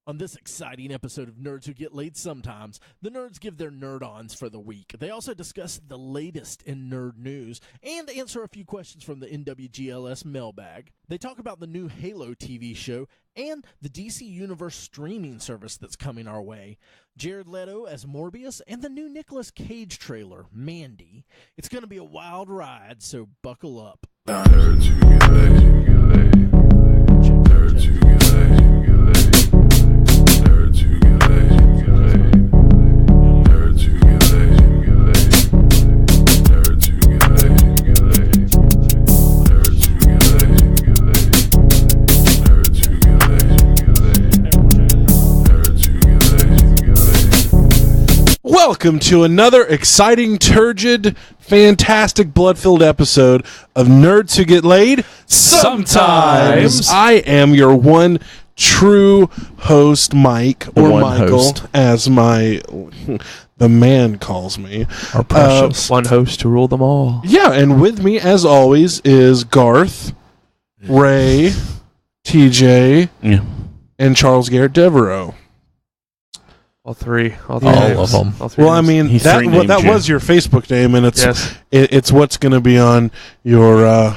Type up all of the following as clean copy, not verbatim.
On this exciting episode of Nerds Who Get Laid Sometimes, the nerds give their nerd-ons for the week. They also discuss the latest in nerd news and answer a few questions from the NWGLS Mailbag. They talk about the new Halo TV show and the DC Universe streaming service that's coming our way, Jared Leto as Morbius, and the new Nicolas Cage trailer, Mandy. It's going to be a wild ride, so buckle up. Nerds Who Get Laid. Nerds Who Get Laid. Welcome to another exciting, turgid, fantastic, blood-filled episode of Nerds Who Get Laid Sometimes. I am your one true host, Mike, or Michael, host, as the man calls me. Our precious one host to rule them all. Yeah, and with me, as always, is Garth, Ray, TJ, and Charles Garrett Devereaux. All three of them. Well, I mean, that was your Facebook name, and it's what's going to be on your,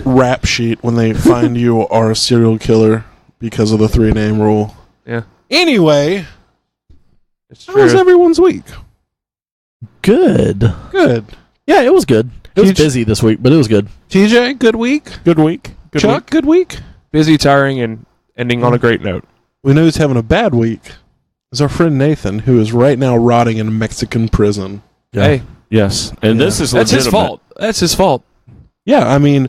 rap sheet when they find you are a serial killer because of the 3-name rule. Yeah. Anyway, it's how was everyone's week? Good. Yeah, it was good. It was busy this week, but it was good. TJ, good week? Good week. Chuck, good week? Busy, tiring, and ending on a great note. We know who's having a bad week. Is our friend Nathan, who is right now rotting in a Mexican prison. Yeah. Hey. Yes. And this is legitimate. That's his fault. Yeah, I mean,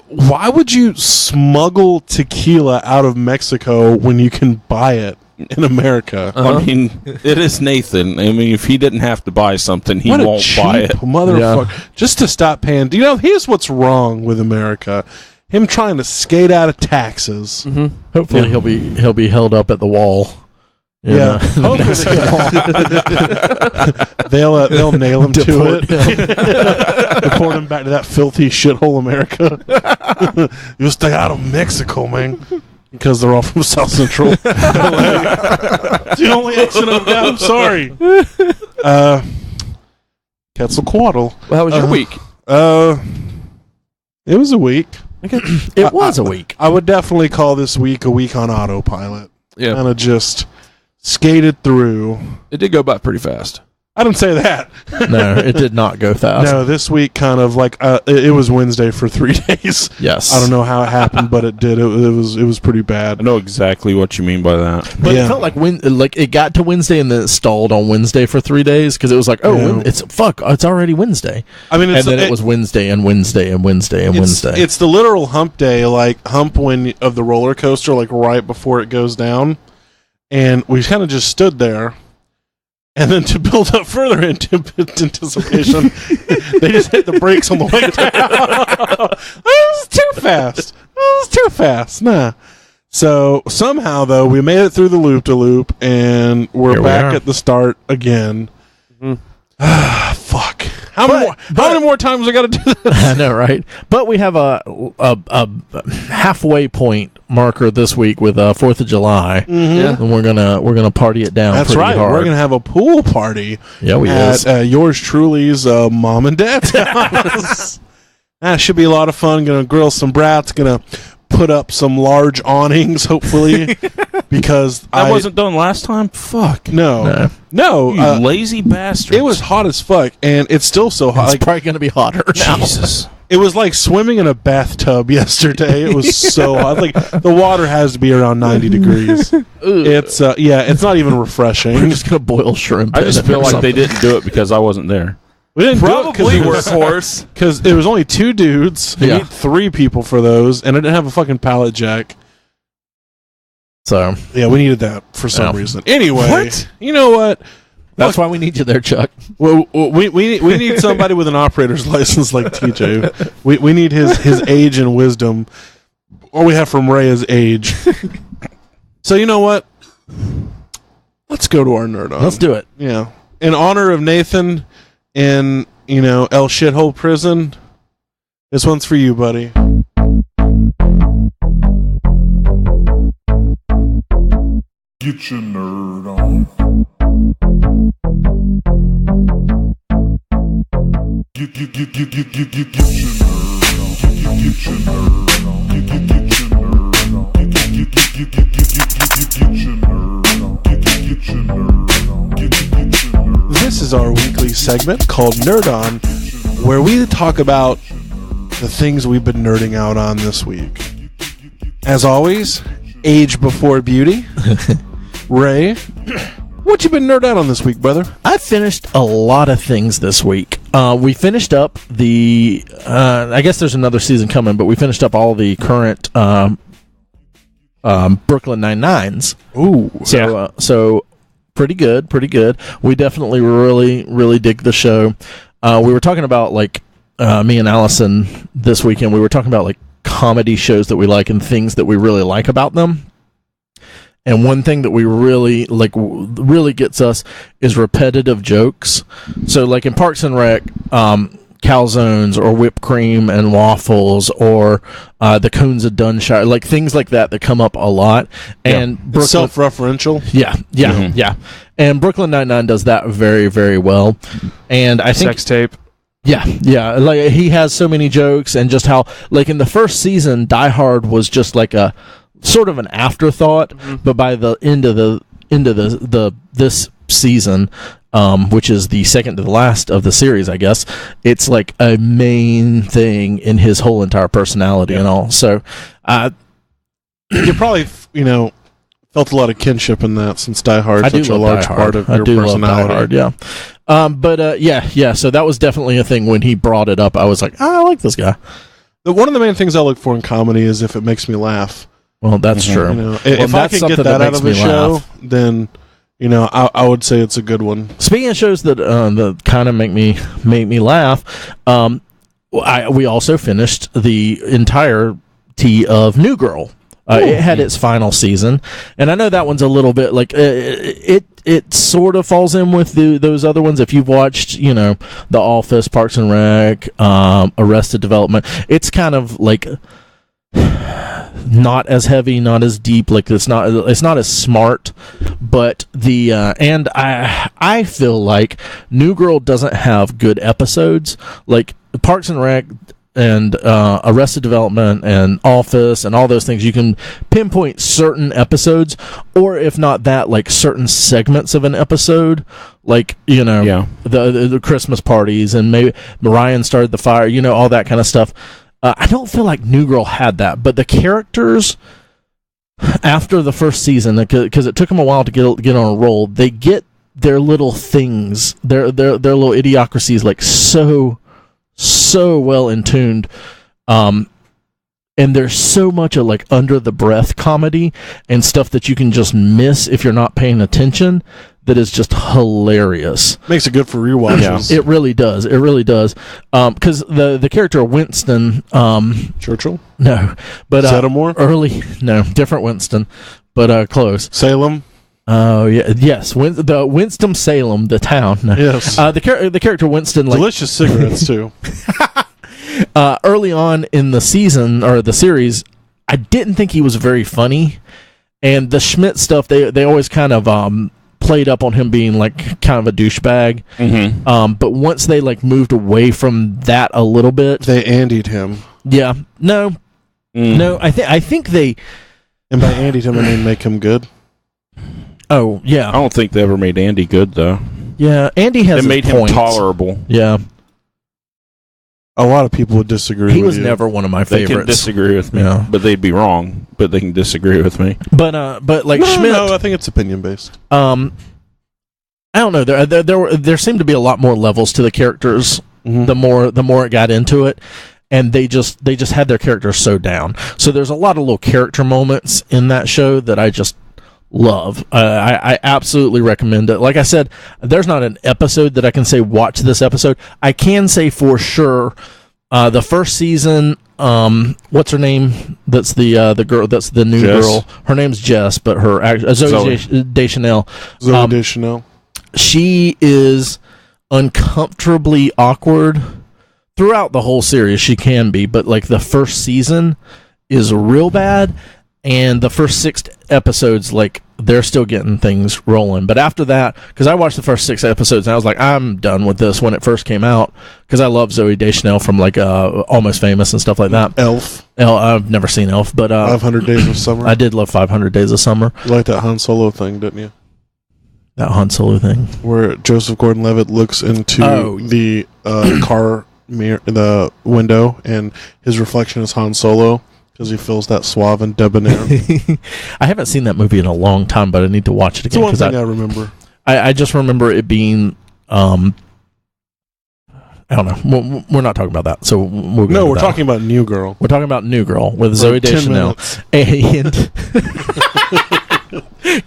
why would you smuggle tequila out of Mexico when you can buy it in America? I mean, it is Nathan. I mean, if he didn't have to buy something, he won't buy it. Motherfucker. Yeah. Just to stop paying. Here's what's wrong with America. Him trying to skate out of taxes. Mm-hmm. Hopefully he'll be held up at the wall. Yeah. They'll nail him to it. Deport him back to that filthy shithole America. You stay out of Mexico, man. Because they're all from South Central. It's the only accent I've got. I'm sorry. Quetzalcoatl. Well, how was your week? It was a week. It was a week. I would definitely call this week a week on autopilot. Yeah. Kind of just skated through. It did go by pretty fast. I didn't say that. No, it did not go fast. No, this week kind of like it was Wednesday for 3 days. Yes. I don't know how it happened, but it did. It was pretty bad. I know exactly what you mean by that. But it felt like it got to Wednesday and then it stalled on Wednesday for 3 days because it was like, it's already Wednesday. I mean, it was Wednesday and Wednesday and Wednesday and Wednesday. It's the literal hump day, like hump of the roller coaster, like right before it goes down, and we kind of just stood there. And then to build up further anticipation, they just hit the brakes on the way down. It was too fast. Nah. So somehow, though, we made it through the loop-de-loop, and we're back at the start again. Mm-hmm. Fuck. How many more times I got to do this? I know, right? But we have a halfway point marker this week with 4th of July, and we're gonna party it down. That's right. Hard. We're gonna have a pool party. Yeah, at yours truly's mom and dad's house. That should be a lot of fun. Gonna grill some brats. Gonna put up some large awnings, hopefully, because I wasn't done last time. Fuck no, you lazy bastard. It was hot as fuck, and it's still so hot. It's probably gonna be hotter now. Jesus. It was like swimming in a bathtub yesterday. It was so hot. Like the water has to be around 90 degrees. It's it's not even refreshing. We're just gonna boil shrimp. I just feel like they didn't do it because I wasn't there. We didn't probably workhorse because it was only 2 dudes. We need 3 people for those, and I didn't have a fucking pallet jack. So yeah, we needed that for some reason. Anyway, what? You know what? That's why we need you there, Chuck. Well, we need somebody with an operator's license like TJ. We need his age and wisdom. All we have from Ray is age. So you know what? Let's go to our nerd on. Let's do it. Yeah. In honor of Nathan in, El Shithole Prison, this one's for you, buddy. Get your nerd on. Get your nerd on. Get your nerd on. Get your nerd on. Get your nerd on. Get your nerd on. Get your nerd on. This is our weekly segment called Nerd On, where we talk about the things we've been nerding out on this week. As always, age before beauty. Ray, what you been nerd out on this week, brother? I finished a lot of things this week. We finished up the, I guess there's another season coming, but we finished up all the current Brooklyn Nine-Nines. Ooh. So pretty good. We definitely really dig the show. We were talking about, like, me and Allison this weekend, we were talking about, like, comedy shows that we like and things that we really like about them. And one thing that we really like, really gets us, is repetitive jokes. So, like in Parks and Rec, calzones or whipped cream and waffles, or the cones of Dunshire, like things like that come up a lot. And It's self-referential. Yeah. And Brooklyn Nine-Nine does that very, very well. And I think Sex tape. Yeah. Like, he has so many jokes, and just how, like, in the first season, Die Hard was just like a sort of an afterthought, but by the end of this season, which is the second to the last of the series, I guess, it's like a main thing in his whole entire personality and all. So, You probably, felt a lot of kinship in that, since Die Hard is such a large part of your personality. Love Die Hard, yeah. So that was definitely a thing when he brought it up. I was like, I like this guy. One of the main things I look for in comedy is if it makes me laugh. Well, that's true. If I can get that out of a show, then I would say it's a good one. Speaking of shows that kind of make me laugh, we also finished the entirety of New Girl. It had its final season, and I know that one's a little bit like it sort of falls in with those other ones. If you've watched, The Office, Parks and Rec, Arrested Development, it's kind of like not as heavy, not as deep. Like it's not as smart, but and I feel like New Girl doesn't have good episodes. Like Parks and Rec and Arrested Development and Office and all those things, you can pinpoint certain episodes, or if not that, like certain segments of an episode, like the Christmas parties, and maybe Ryan started the fire, all that kind of stuff. I don't feel like New Girl had that, but the characters after the first season, because it took them a while to get on a roll, they get their little things, their little idiocracies, like so well in tuned, and there's so much of like under the breath comedy and stuff that you can just miss if you're not paying attention, that is just hilarious. Makes it good for rewatches. It really does. Because the character Winston, Churchill? No, but Zeddemore? Different Winston, but close. Salem? Oh yes, the Winston-Salem, the town. No. Yes. The character Winston, like, delicious cigarettes too. Early on in the season or the series, I didn't think he was very funny, and the Schmidt stuff, they always kind of played up on him being like kind of a douchebag. Mm-hmm. But once they like moved away from that a little bit, they Andied him. Yeah, no, I think they. And by Andied him, I mean make him good. Oh yeah, I don't think they ever made Andy good though. Yeah, Andy has. It made him points. tolerable. Yeah, a lot of people would disagree. He with was you. never one of my favorites. They can disagree with me, but they'd be wrong. But they can disagree with me. But like Schmidt. No, I think it's opinion based. I don't know. There seemed to be a lot more levels to the characters. Mm-hmm. The more it got into it, and they just had their characters so down. So there's a lot of little character moments in that show that I just love. I absolutely recommend it. Like I said, there's not an episode that I can say watch this episode. I can say for sure the first season, what's her name? That's the girl. That's the new Jess. girl. Her name's Jess, but her Zoe Deschanel. Zoe Deschanel. She is uncomfortably awkward throughout the whole series. She can be, but like the first season is real bad, and the first 6 episodes, like they're still getting things rolling. But after that, because I watched the first 6 episodes, and I was like, I'm done with this when it first came out, because I love Zooey Deschanel from like Almost Famous and stuff like that. Elf. I've never seen Elf, but 500 Days of Summer. I did love 500 Days of Summer. You like that Han Solo thing, didn't you? That Han Solo thing, where Joseph Gordon-Levitt looks into the car mirror, the window, and his reflection is Han Solo. Because he feels that suave and debonair. I haven't seen that movie in a long time, but I need to watch it again. It's the one thing I remember. I just remember it being, I don't know. We're not talking about that. So we're talking about New Girl. We're talking about New Girl with Zooey Deschanel. And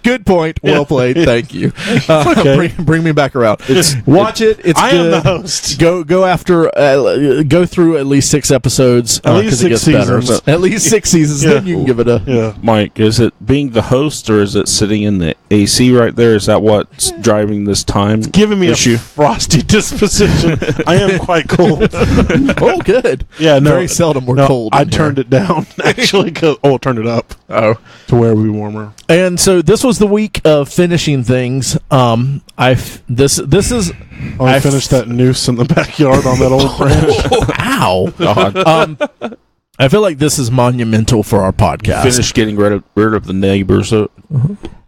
good point. Well played. Thank you. Okay. Bring me back around. Watch it. It's I good. am the host. Go through at least 6 episodes. At least 6 seasons. At least 6 seasons. Then you can give it a. Yeah. Mike, is it being the host or is it sitting in the AC right there? Is that what's driving this time? It's giving me issue? a frosty disposition. I am quite cold. Oh, good. Yeah, no. Very seldom we're cold. I turned it down actually. Turned it up. Oh, to where we warmer. And so this was the week of finishing things. I finished that noose in the backyard on that old branch. Ow! God. I feel like this is monumental for our podcast. Finish getting rid of the neighbors. No,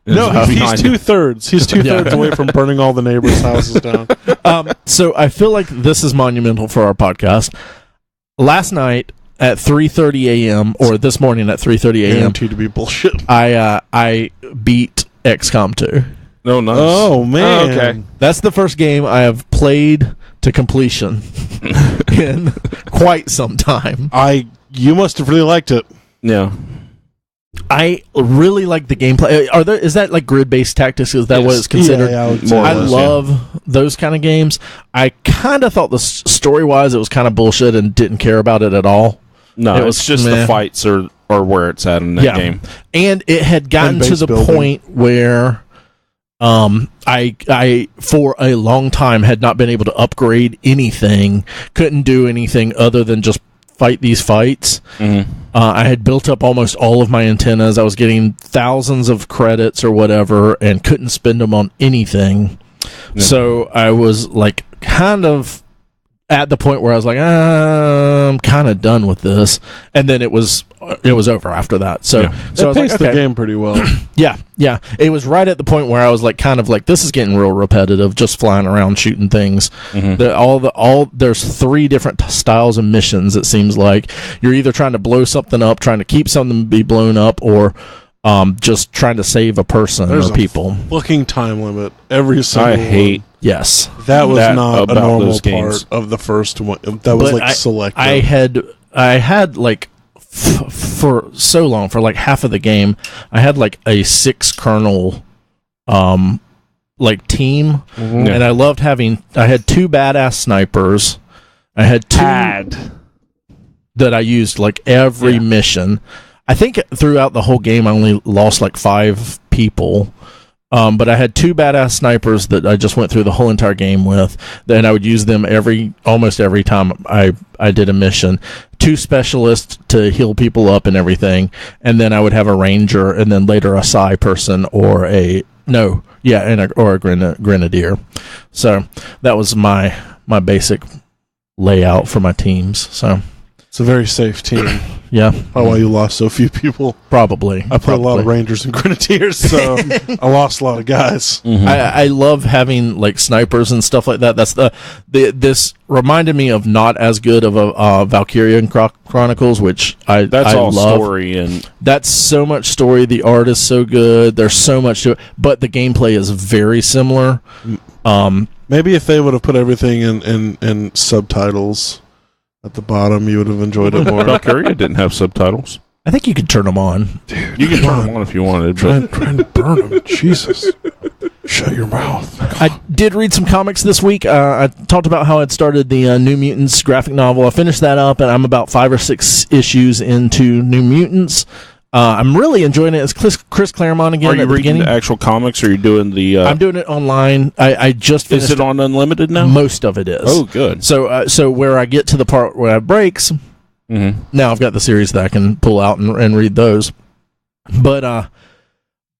he's 2/3. He's 2/3 away from burning all the neighbors' houses down. So I feel like this is monumental for our podcast. Last night at 3:30 a.m. or this morning at 3:30 a.m. Guaranteed to be bullshit. I beat XCOM 2. Oh, nice. Oh, man. Oh, okay. That's the first game I have played to completion in quite some time. You must have really liked it. Yeah. I really like the gameplay. Is that like grid-based tactics? Is that what it's considered? Yeah, I love those kind of games. I kind of thought the story-wise it was kind of bullshit and didn't care about it at all. No, it's just the fights or where it's at in that game. And it had gotten to the point where I for a long time had not been able to upgrade anything, couldn't do anything other than just fight these fights. Mm-hmm. I had built up almost all of my antennas. I was getting thousands of credits or whatever and couldn't spend them on anything. Yeah. So I was like kind of at the point where I was like, I'm kind of done with this. And then it was over after that. So, so I was like, okay. The game pretty well. Yeah. It was right at the point where I was like, kind of like, this is getting real repetitive, just flying around shooting things. Mm-hmm. There's 3 different styles of missions. It seems like you're either trying to blow something up, trying to keep something be blown up, or just trying to save a person or people. Fucking time limit every single. I hate. Yes, that was not a normal part of the first one. That was like selective. I had like for so long, for like half of the game, I had like a 6 kernel like team, and I loved having. I had 2 badass snipers. I had 2 that I used like every mission. I think throughout the whole game, I only lost like 5 people. But I had 2 badass snipers that I just went through the whole entire game with. Then I would use them almost every time I did a mission. 2 specialists to heal people up and everything. And then I would have a ranger, and then later a psi person or a grenadier. So that was my basic layout for my teams. So it's a very safe team. Yeah. Probably why you lost so few people. Probably. I played a lot of Rangers and Grenadiers, so I lost a lot of guys. Mm-hmm. I love having like snipers and stuff like that. That's this reminded me of not as good of a Valkyrian Chronicles, which that's all love. Story, and that's so much story. The art is so good. There's so much to it, but the gameplay is very similar. Maybe if they would have put everything in subtitles at the bottom, you would have enjoyed it more. Valkyria didn't have subtitles. I think you could turn them on. Dude, you can turn them on if you wanted. Trying to burn them. Jesus. Shut your mouth. I did read some comics this week. I talked about how I'd started the New Mutants graphic novel. I finished that up, and I'm about 5 or 6 issues into New Mutants. I'm really enjoying it. It's Chris Claremont again. Are you reading the actual comics, or are you doing the... I'm doing it online. I just finished... Is it on Unlimited now? Most of it is. Oh, good. So where I get to the part where it breaks, now I've got the series that I can pull out and read those. But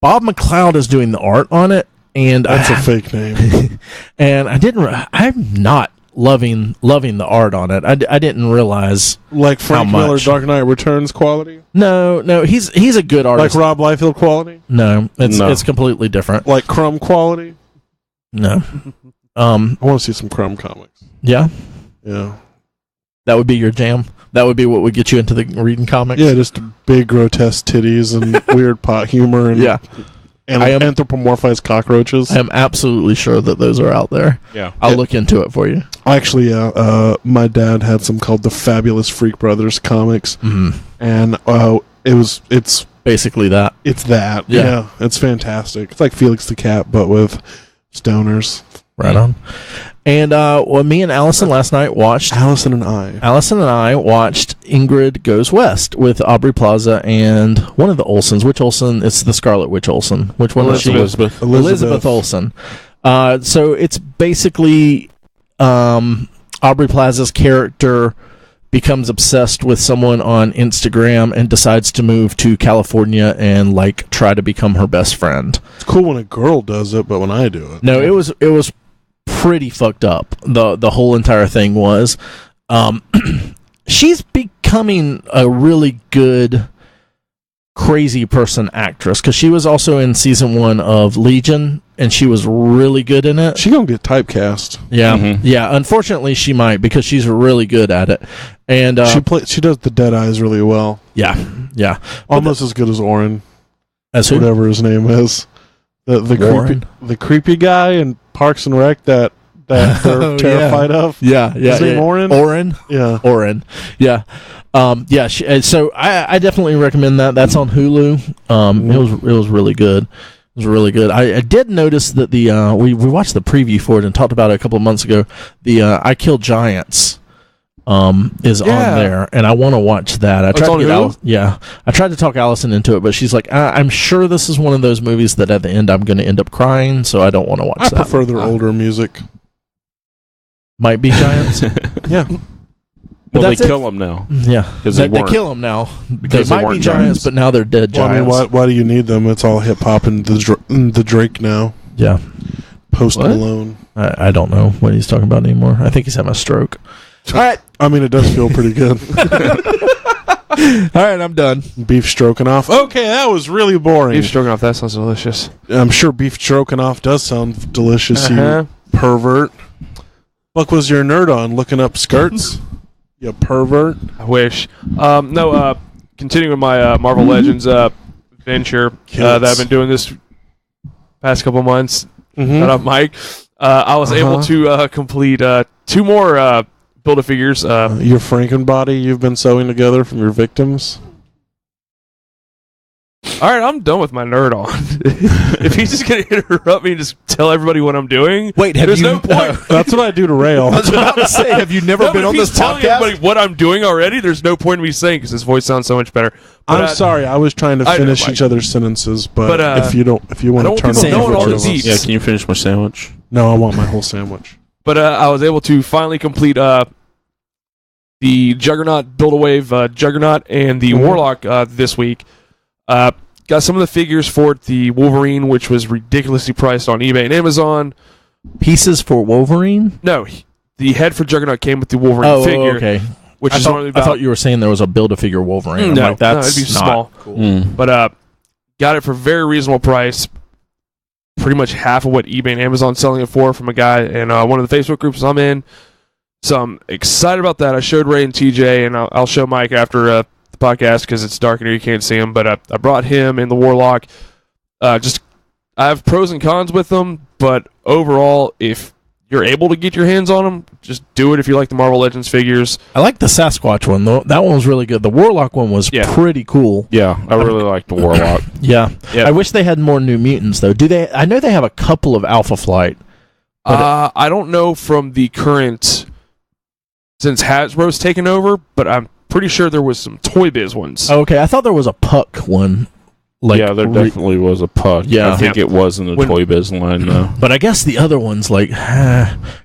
Bob McLeod is doing the art on it, and That's a fake name. and I'm not loving the art on it. I didn't realize Like Frank How Miller, much? Dark Knight Returns quality? no he's a good Like artist. Rob Liefeld quality? No, No. it's completely different. Like Crumb quality? No, I want to see some Crumb comics. yeah, Yeah. that would be your jam. That would be what would get you into the reading comics. Yeah, just big grotesque titties and weird pot humor and Yeah. and I am- anthropomorphized cockroaches. I am absolutely sure that those are out there. Yeah. I'll look into it for you. Actually, my dad had some called the Fabulous Freak Brothers comics, and it's Basically that. that. Yeah. Yeah, it's fantastic. It's like Felix the Cat, but with stoners. Right on. And me and Allison last night watched. Allison and I watched Ingrid Goes West with Aubrey Plaza and one of the Olsens. Which Olsen? It's the Scarlet Witch Olsen. Which one is she? Elizabeth Olsen. So it's basically Aubrey Plaza's character becomes obsessed with someone on Instagram and decides to move to California and like try to become her best friend. It's cool when a girl does it, but when I do it, No, it was pretty fucked up. The whole entire thing was. She's becoming a really good crazy person actress because she was also in season 1 of Legion and she was really good in it. she gonna get typecast. Yeah, yeah. Unfortunately, she might because she's really good at it. And She does the dead eyes really well, yeah. almost as good as Oren, As who? whatever his name is. Warren? The creepy guy in Parks and Rec that they're Oh, terrified of. Yeah. His name Oren? Yeah. Oren. Yeah. Yeah. So I definitely recommend that. That's on Hulu. It was really good. It was really good. I did notice that the we watched the preview for it and talked about it a couple of months ago. The I Kill Giants is on there, and I want to watch that. I tried on to get Hulu? I tried to talk Allison into it, but she's like, I'm sure this is one of those movies that at the end I'm going to end up crying, so I don't want to watch I that. prefer their older music. Might be Giants. Yeah. But Well, they that's it. kill them now. Yeah, 'Cause they they weren't. kill them now. Because they they might be weren't giants, giants. but now they're dead Well, I giants. mean, why do you need them? It's all hip hop and the Drake now. Yeah, Post What? Malone. I don't know what he's talking about anymore. I think he's having a stroke. All right, I mean, it does feel pretty good. all right, I'm done. Beef stroking off. Okay, that was really boring. Beef stroganoff, that sounds delicious. I'm sure beef stroking off does sound delicious, Uh-huh. you pervert. What was your nerd on? Looking up skirts? You pervert. I wish. Continuing my Marvel Legends venture that I've been doing this past couple months. Mhm. Shut up, Mike. I was able to complete 2 more Build-A-Figures. Your Frankenbody you've been sewing together from your victims? All right, I'm done with my nerd on. If he's just going to interrupt me and just tell everybody what I'm doing, Wait, have there's you? no point. That's what I do to Rail. I was about to say, have you never No, been but on if this he's telling podcast? everybody what I'm doing already, there's no point in me saying because his voice sounds so much better. But I'm sorry, I was trying to I know, finish Mike. each other's sentences, but But, if you want I to don't turn want on people knowing all the the voice- deets. Yeah, can you finish my sandwich? No, I want my whole sandwich. But I was able to finally complete the Juggernaut Build-A-Wave Juggernaut and the Warlock this week. Got some of the figures for the Wolverine, which was ridiculously priced on eBay and Amazon. Pieces for Wolverine? No, the head for Juggernaut came with the Wolverine figure, okay. which I is thought, only I about... thought you were saying there was a Build-A-Figure Wolverine. I'm no, like, that's it'd be not small. cool. But got it for a very reasonable price. Pretty much half of what eBay and Amazon selling it for from a guy in one of the Facebook groups I'm in. So I'm excited about that. I showed Ray and TJ, and I'll show Mike after the podcast because it's dark in here, you can't see him. But I brought him and the Warlock. I have pros and cons with them, but overall, if you're able to get your hands on them, just do it if you like the Marvel Legends figures. I like the Sasquatch one, though. That one was really good. The Warlock one was pretty cool. Yeah, I really like the Warlock. Yeah. Yep. I wish they had more New Mutants, though. Do they? I know they have a couple of Alpha Flight. I don't know from the current, since Hasbro's taken over, but I'm pretty sure there was some Toy Biz ones. Okay, I thought there was a Puck one. Like, yeah, there definitely was a Puck. Yeah. I think it was in the Toy Biz line, though. But I guess the other ones, like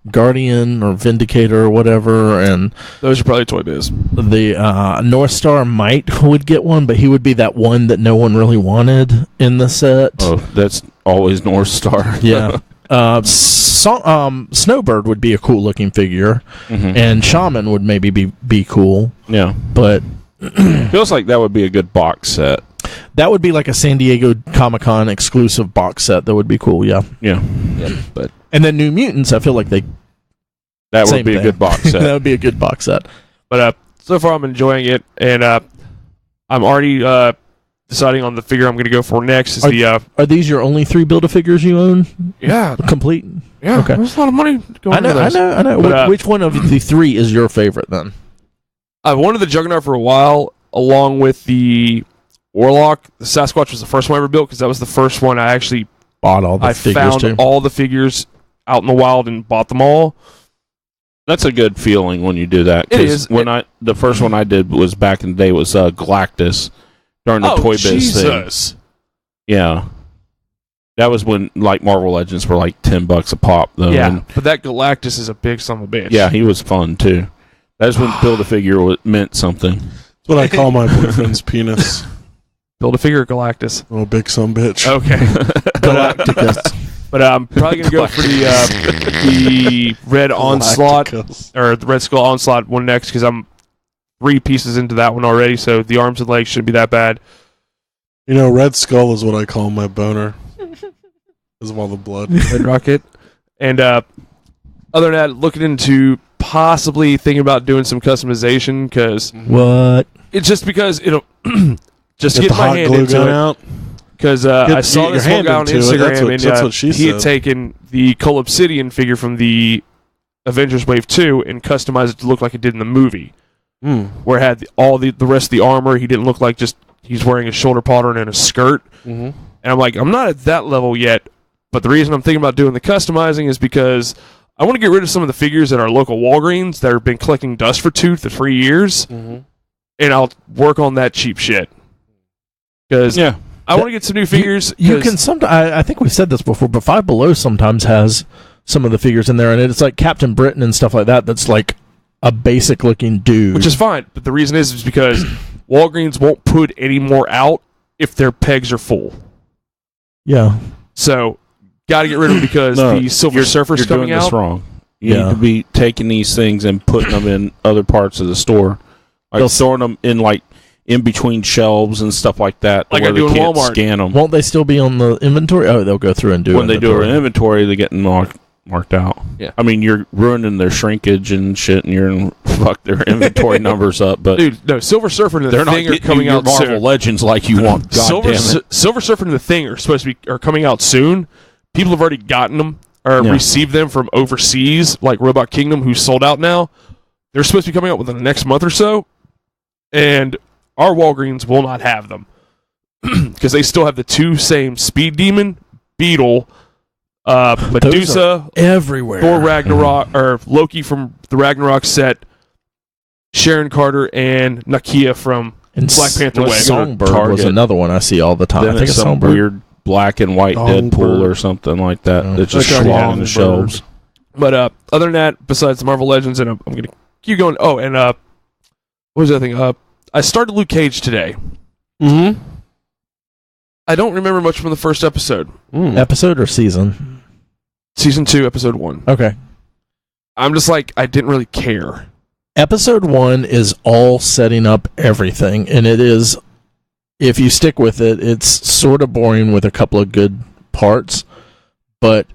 Guardian or Vindicator or whatever, and Those are probably Toy Biz. the North Star would get one, but he would be that one that no one really wanted in the set. Oh, that's always North Star. Yeah. Snowbird would be a cool looking figure, Mhm. and Shaman would maybe be cool, Yeah. but Feels like that would be a good box set. that would be like a San Diego Comic-Con exclusive box set. That would be cool, yeah. Yeah. But And then New Mutants, I feel like That Same would be thing. a good box that set. would be a good box set. so far I'm enjoying it, and I'm already deciding on the figure I'm going to go for next. Is Are these your only 3 Build-A-Figures you own? yeah, Complete? yeah. Okay. There's a lot of money going I know. into this. Which, But, which one of the 3 is your favorite then? I've wanted the Juggernaut for a while, along with the Warlock. The Sasquatch was the first one I ever built because that was the first one I actually Bought all the figures found too. all the figures out in the wild and bought them all. That's a good feeling when you do that. It 'cause is. The first one I did was back in the day was Galactus during the Toy Biz thing. Jesus! Yeah. That was when like Marvel Legends were like $10 a pop though. Yeah, And, but that Galactus is a big son of a bitch. yeah, he was fun too. That's when Build-A-Figure meant something. That's what I call my boyfriend's penis. Build a figure of Galactus. Oh, big son bitch. Okay. But I'm probably going to go for the Red Onslaught, Galacticus. or the Red Skull Onslaught one next, because I'm 3 pieces into that one already, so the arms and legs shouldn't be that bad. You know, Red Skull is what I call my boner. Because of all the blood. Red Rocket. And other than that, looking into possibly thinking about doing some customization, because What? it's just because it'll just Get get the my hot hand glue into gun it. out. Because Get I saw your this one hand guy on into it. Instagram, That's what she he had said. taken the Cole Obsidian figure from the Avengers Wave 2 and customized it to look like it did in the movie, where it had all the rest of the armor. He didn't look like just he's wearing a shoulder pattern and a skirt. Mm-hmm. And I'm like, I'm not at that level yet, but the reason I'm thinking about doing the customizing is because I want to get rid of some of the figures at our local Walgreens that have been collecting dust for 2 to 3 years, and I'll work on that cheap shit. Because Yeah. I want to get some new figures. You can sometimes. I think we've said this before, but Five Below sometimes has some of the figures in there, and it's like Captain Britain and stuff like that. That's like a basic looking dude, which is fine. But the reason is because Walgreens won't put any more out if their pegs are full. yeah. So, got to get rid of them because the Silver Surfer's You're coming doing this out. wrong. You Yeah. need to be taking these things and putting them in other parts of the store. Like They'll- throwing them in like in between shelves and stuff like that. Like where I do they in can't Walmart. scan them. Won't they still be on the inventory? Oh, they'll go through and do When they do inventory. an inventory, they get marked out. Yeah. I mean, you're ruining their shrinkage and shit, and you're fuck their inventory numbers up. But Dude, no, Silver Surfer and the they're not Thing are getting coming your out Marvel soon. Legends like you want. God damn it. Silver Surfer and the Thing are supposed to be coming out soon. People have already gotten them or Yeah. received them from overseas, like Robot Kingdom, who's sold out now. They're supposed to be coming out within the next month or so, and our Walgreens will not have them because they still have the 2 same Speed Demon, Beetle, Medusa, everywhere. Thor Ragnarok, or Loki from the Ragnarok set, Sharon Carter, and Nakia from And Black Panther Wave. Wave. Songbird was Target. another one I see all the time. Then I think it's it's some Songbird. weird black and white Songbird. Deadpool or something like that. Oh. That's just Okay. slogging the Songbird. shelves. But other than that, besides the Marvel Legends, and I'm going to keep going. Oh, and what was the other thing? I started Luke Cage today. Mm-hmm. I don't remember much from the first episode. Episode or season? Season 2, episode 1. Okay. I'm just like, I didn't really care. Episode 1 is all setting up everything, and it is, if you stick with it, it's sort of boring with a couple of good parts, but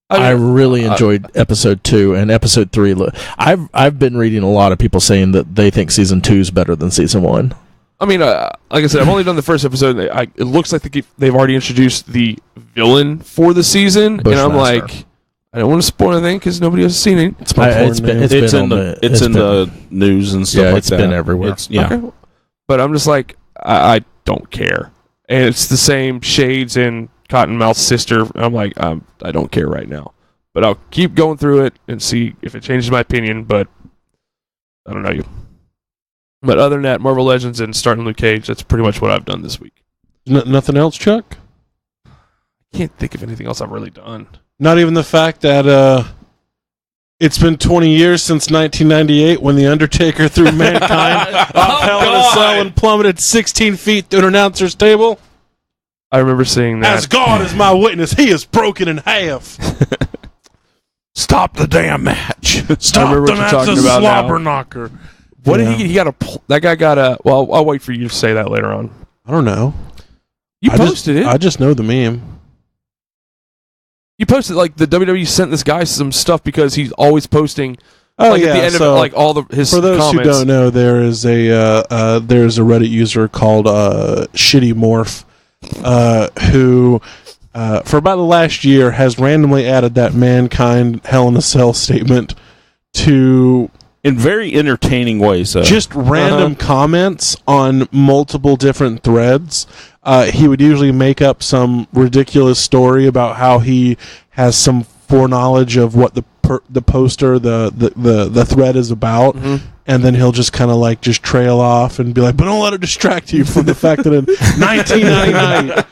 I really enjoyed episode 2 and episode 3. I've been reading a lot of people saying that they think season 2 is better than season 1. I mean, like I said, I've only done the first episode. It looks like they've already introduced the villain for the season, and I'm Bushmaster. like, I don't want to spoil anything because nobody has seen it. It's my porn It's name. been It's on in the news and stuff Yeah, like it's that. been everywhere. It's, yeah. Okay. But I'm just like, I don't care, and it's the same shades in Cottonmouth's sister. I'm like, I don't care right now, but I'll keep going through it and see if it changes my opinion. But I don't know you. But other than that, Marvel Legends and starting Luke Cage, that's pretty much what I've done this week. Nothing else, Chuck? Can't think of anything else I've really done. Not even the fact that it's been 20 years since 1998 when The Undertaker threw Mankind off Hell in a Cell and plummeted 16 feet through an announcer's table? I remember seeing that. As God is my witness, he is broken in half. Stop the damn match. Stop remember the what you're match, talking the about slobber now. knocker. What did he got that guy got a... Well, I'll wait for you to say that later on. I don't know. You posted it. I just know the meme. You posted, like, the WWE sent this guy some stuff because he's always posting... Oh, like yeah. at the end of it, like all his for those comments. who don't know, there's a Reddit user called Shitty Morph who for about the last year has randomly added that Mankind Hell in a Cell statement to in very entertaining ways. just random comments on multiple different threads. He would usually make up some ridiculous story about how he has some foreknowledge of what the poster, the thread is about, and then he'll just kind of like just trail off and be like, but don't let it distract you from the fact that in 1999,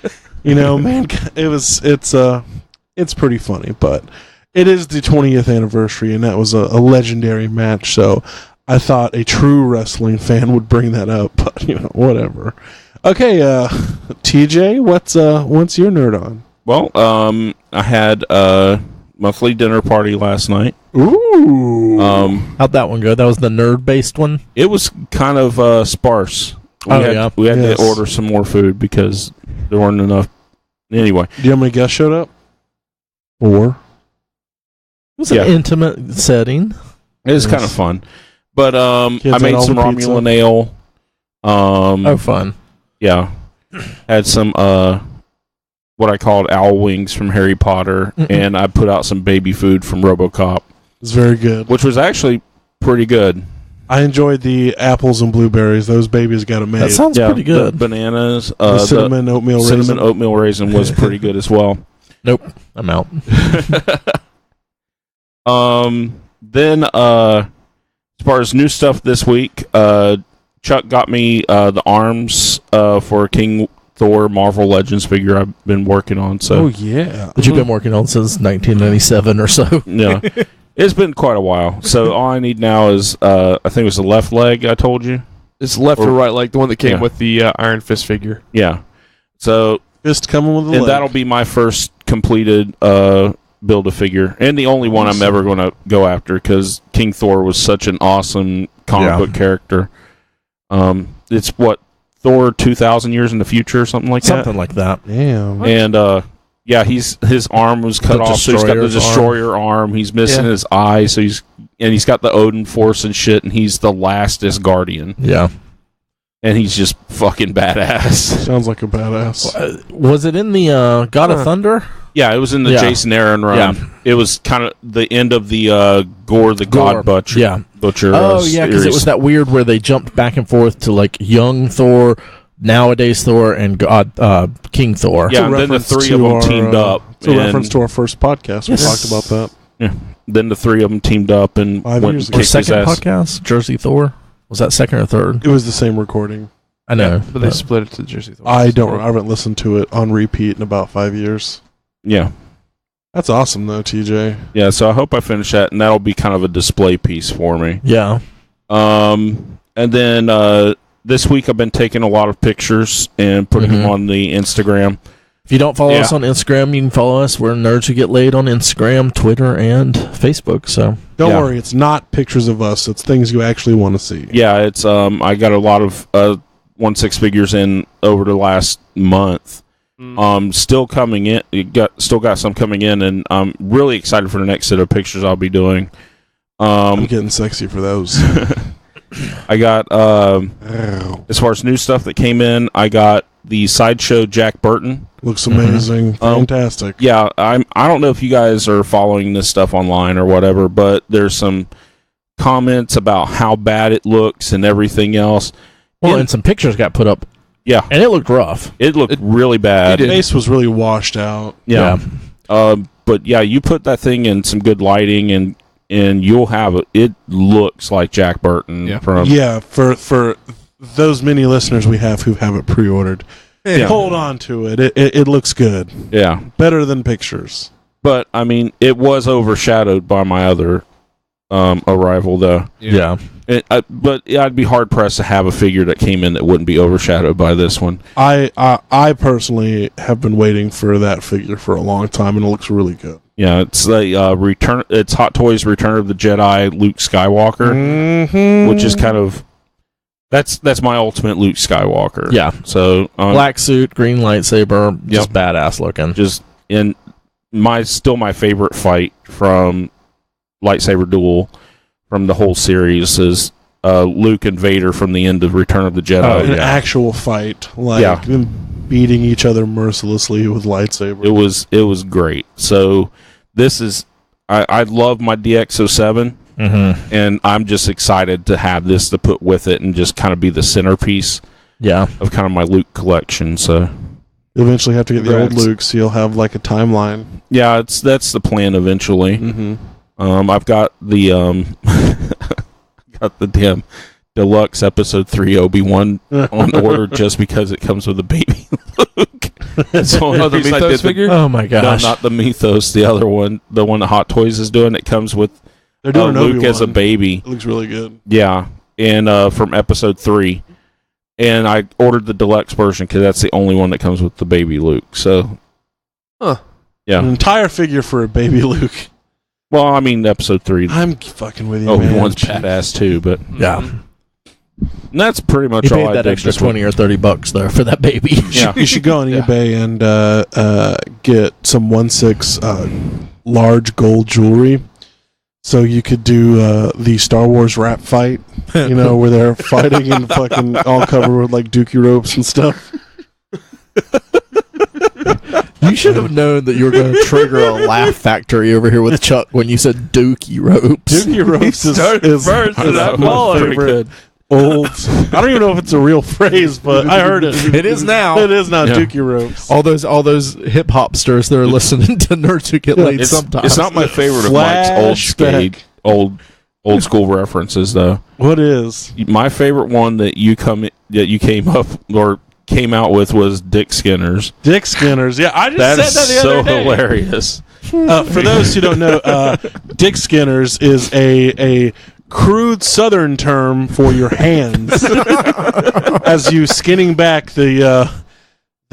you know, man, it's pretty funny, but it is the 20th anniversary, and that was a legendary match, so I thought a true wrestling fan would bring that up, but you know, whatever. Okay, TJ, what's your nerd on? Well, I had monthly dinner party last night. Ooh. How'd that one go? That was the nerd-based one? It was kind of sparse. We had Yes. to order some more food because there weren't enough. Anyway. Do you know how many guests showed up? 4. It was an intimate setting. It was kind of fun. But Kids I made had some all the pizza. Romulan ale. Oh, fun. Yeah. Had some what I called owl wings from Harry Potter, and I put out some baby food from RoboCop. It's very good. Which was actually pretty good. I enjoyed the apples and blueberries. Those babies got it made. That sounds pretty good. The bananas. The cinnamon oatmeal raisin. Cinnamon oatmeal raisin was pretty good as well. Nope. I'm out. Then as far as new stuff this week, Chuck got me the arms for King Thor Marvel Legends figure I've been working on. So yeah. That you've been working on since 1997 or so. yeah. It's been quite a while. So all I need now is I think it was the left leg I told you. It's left or right, like the one that came with the Iron Fist figure. Yeah. So Fist coming with a and leg. that'll be my first completed build a figure, and the only one I'm ever going to go after because King Thor was such an awesome comic book character. It's what Thor 2,000 years in the future or something like that. Something like that. Damn. And his arm was cut off, so he's got the destroyer arm. He's missing his eye, so he's got the Odin Force and shit, and he's the lastest Guardian. Yeah. And he's just fucking badass. Sounds like a badass. Was it in the God of Thunder? Yeah, it was in the Jason Aaron run. Yeah. It was kind of the end of the Gore the God Butcher. Yeah. Butcher. Oh, yeah, because it was that weird where they jumped back and forth to like young Thor, nowadays Thor, and King Thor. Yeah, and then the three of them teamed up. It's a reference to our first podcast. We talked about that. Yeah. Then the three of them teamed up and 5 went years and ago. kicked his Second ass. podcast, Jersey Thor. Was that second or third? It was the same recording. I know, But they split it to Jersey Thor. I haven't listened to it on repeat in about 5 years. Yeah. That's awesome, though, TJ. Yeah, so I hope I finish that, and that'll be kind of a display piece for me. Yeah. And then this week I've been taking a lot of pictures and putting them on the Instagram. If you don't follow us on Instagram, you can follow us. We're Nerds Who Get Laid on Instagram, Twitter, and Facebook. So Don't worry, it's not pictures of us. It's things you actually want to see. Yeah, it's I got a lot of 1/6 figures in over the last month. Still coming in. Still got some coming in, and I'm really excited for the next set of pictures I'll be doing. I'm getting sexy for those. I got as far as new stuff that came in, I got the Sideshow Jack Burton. Looks amazing. Fantastic. Yeah, I don't know if you guys are following this stuff online or whatever, but there's some comments about how bad it looks and everything else. Well, and some pictures got put up. Yeah. And it looked rough. It looked really bad. The face was really washed out. Yeah. But yeah, you put that thing in some good lighting and you'll have it. It looks like Jack Burton. For those many listeners we have who have it pre-ordered, hold on to it. It looks good. Yeah. Better than pictures. But, I mean, it was overshadowed by my other Arrival, though. Yeah. But I'd be hard-pressed to have a figure that came in that wouldn't be overshadowed by this one. I personally have been waiting for that figure for a long time, and it looks really good. Yeah, it's the Return. It's Hot Toys Return of the Jedi Luke Skywalker, which is kind of that's my ultimate Luke Skywalker. Yeah. So Black suit, green lightsaber, just badass looking. Just in my favorite fight from Lightsaber Duel from the whole series is Luke and Vader from the end of Return of the Jedi. An actual fight, like them beating each other mercilessly with lightsaber. It was great. So this is I love my DX07, and I'm just excited to have this to put with it and just kind of be the centerpiece. Of kind of my Luke collection. So you'll eventually have to get the old Luke, so you'll have like a timeline. Yeah, that's the plan eventually. I've got the got the damn deluxe episode 3 Obi-Wan on order just because it comes with a baby Luke. So the Mythos figure? Oh my gosh! No, not the Mythos. The other one, the one that Hot Toys is doing. It comes with They're doing Luke Obi-Wan. as a baby. It looks really good. Yeah, and from episode 3, and I ordered the deluxe version because that's the only one that comes with the baby Luke. So, An yeah, entire figure for a baby Luke. well, I mean, episode 3. I'm fucking with you, Oh, man. one's badass too, but Yeah. and that's pretty much He all paid I that did extra this week. $20 or $30 though for that baby. Yeah. You should go on eBay and get some 1/6 large gold jewelry, so you could do the Star Wars rap fight. You know, where they're fighting and fucking all covered with like dookie ropes and stuff. You should have known that you were going to trigger a laugh factory over here with Chuck when you said dookie ropes. Dookie ropes is first, and I my followed. favorite old. I don't even know if it's a real phrase, but I heard it. It is now. It is now Yeah. Dookie ropes. All those hip hopsters that are listening to Nerds Who Get Laid sometimes. It's not my favorite of Mike's Flashback. old school references though. What is? My favorite one that you came up or came out with was Dick Skinner's. Dick Skinners. Yeah, I just That said is that the so other day. hilarious. For those who don't know, Dick Skinners is a crude Southern term for your hands, as you skinning back the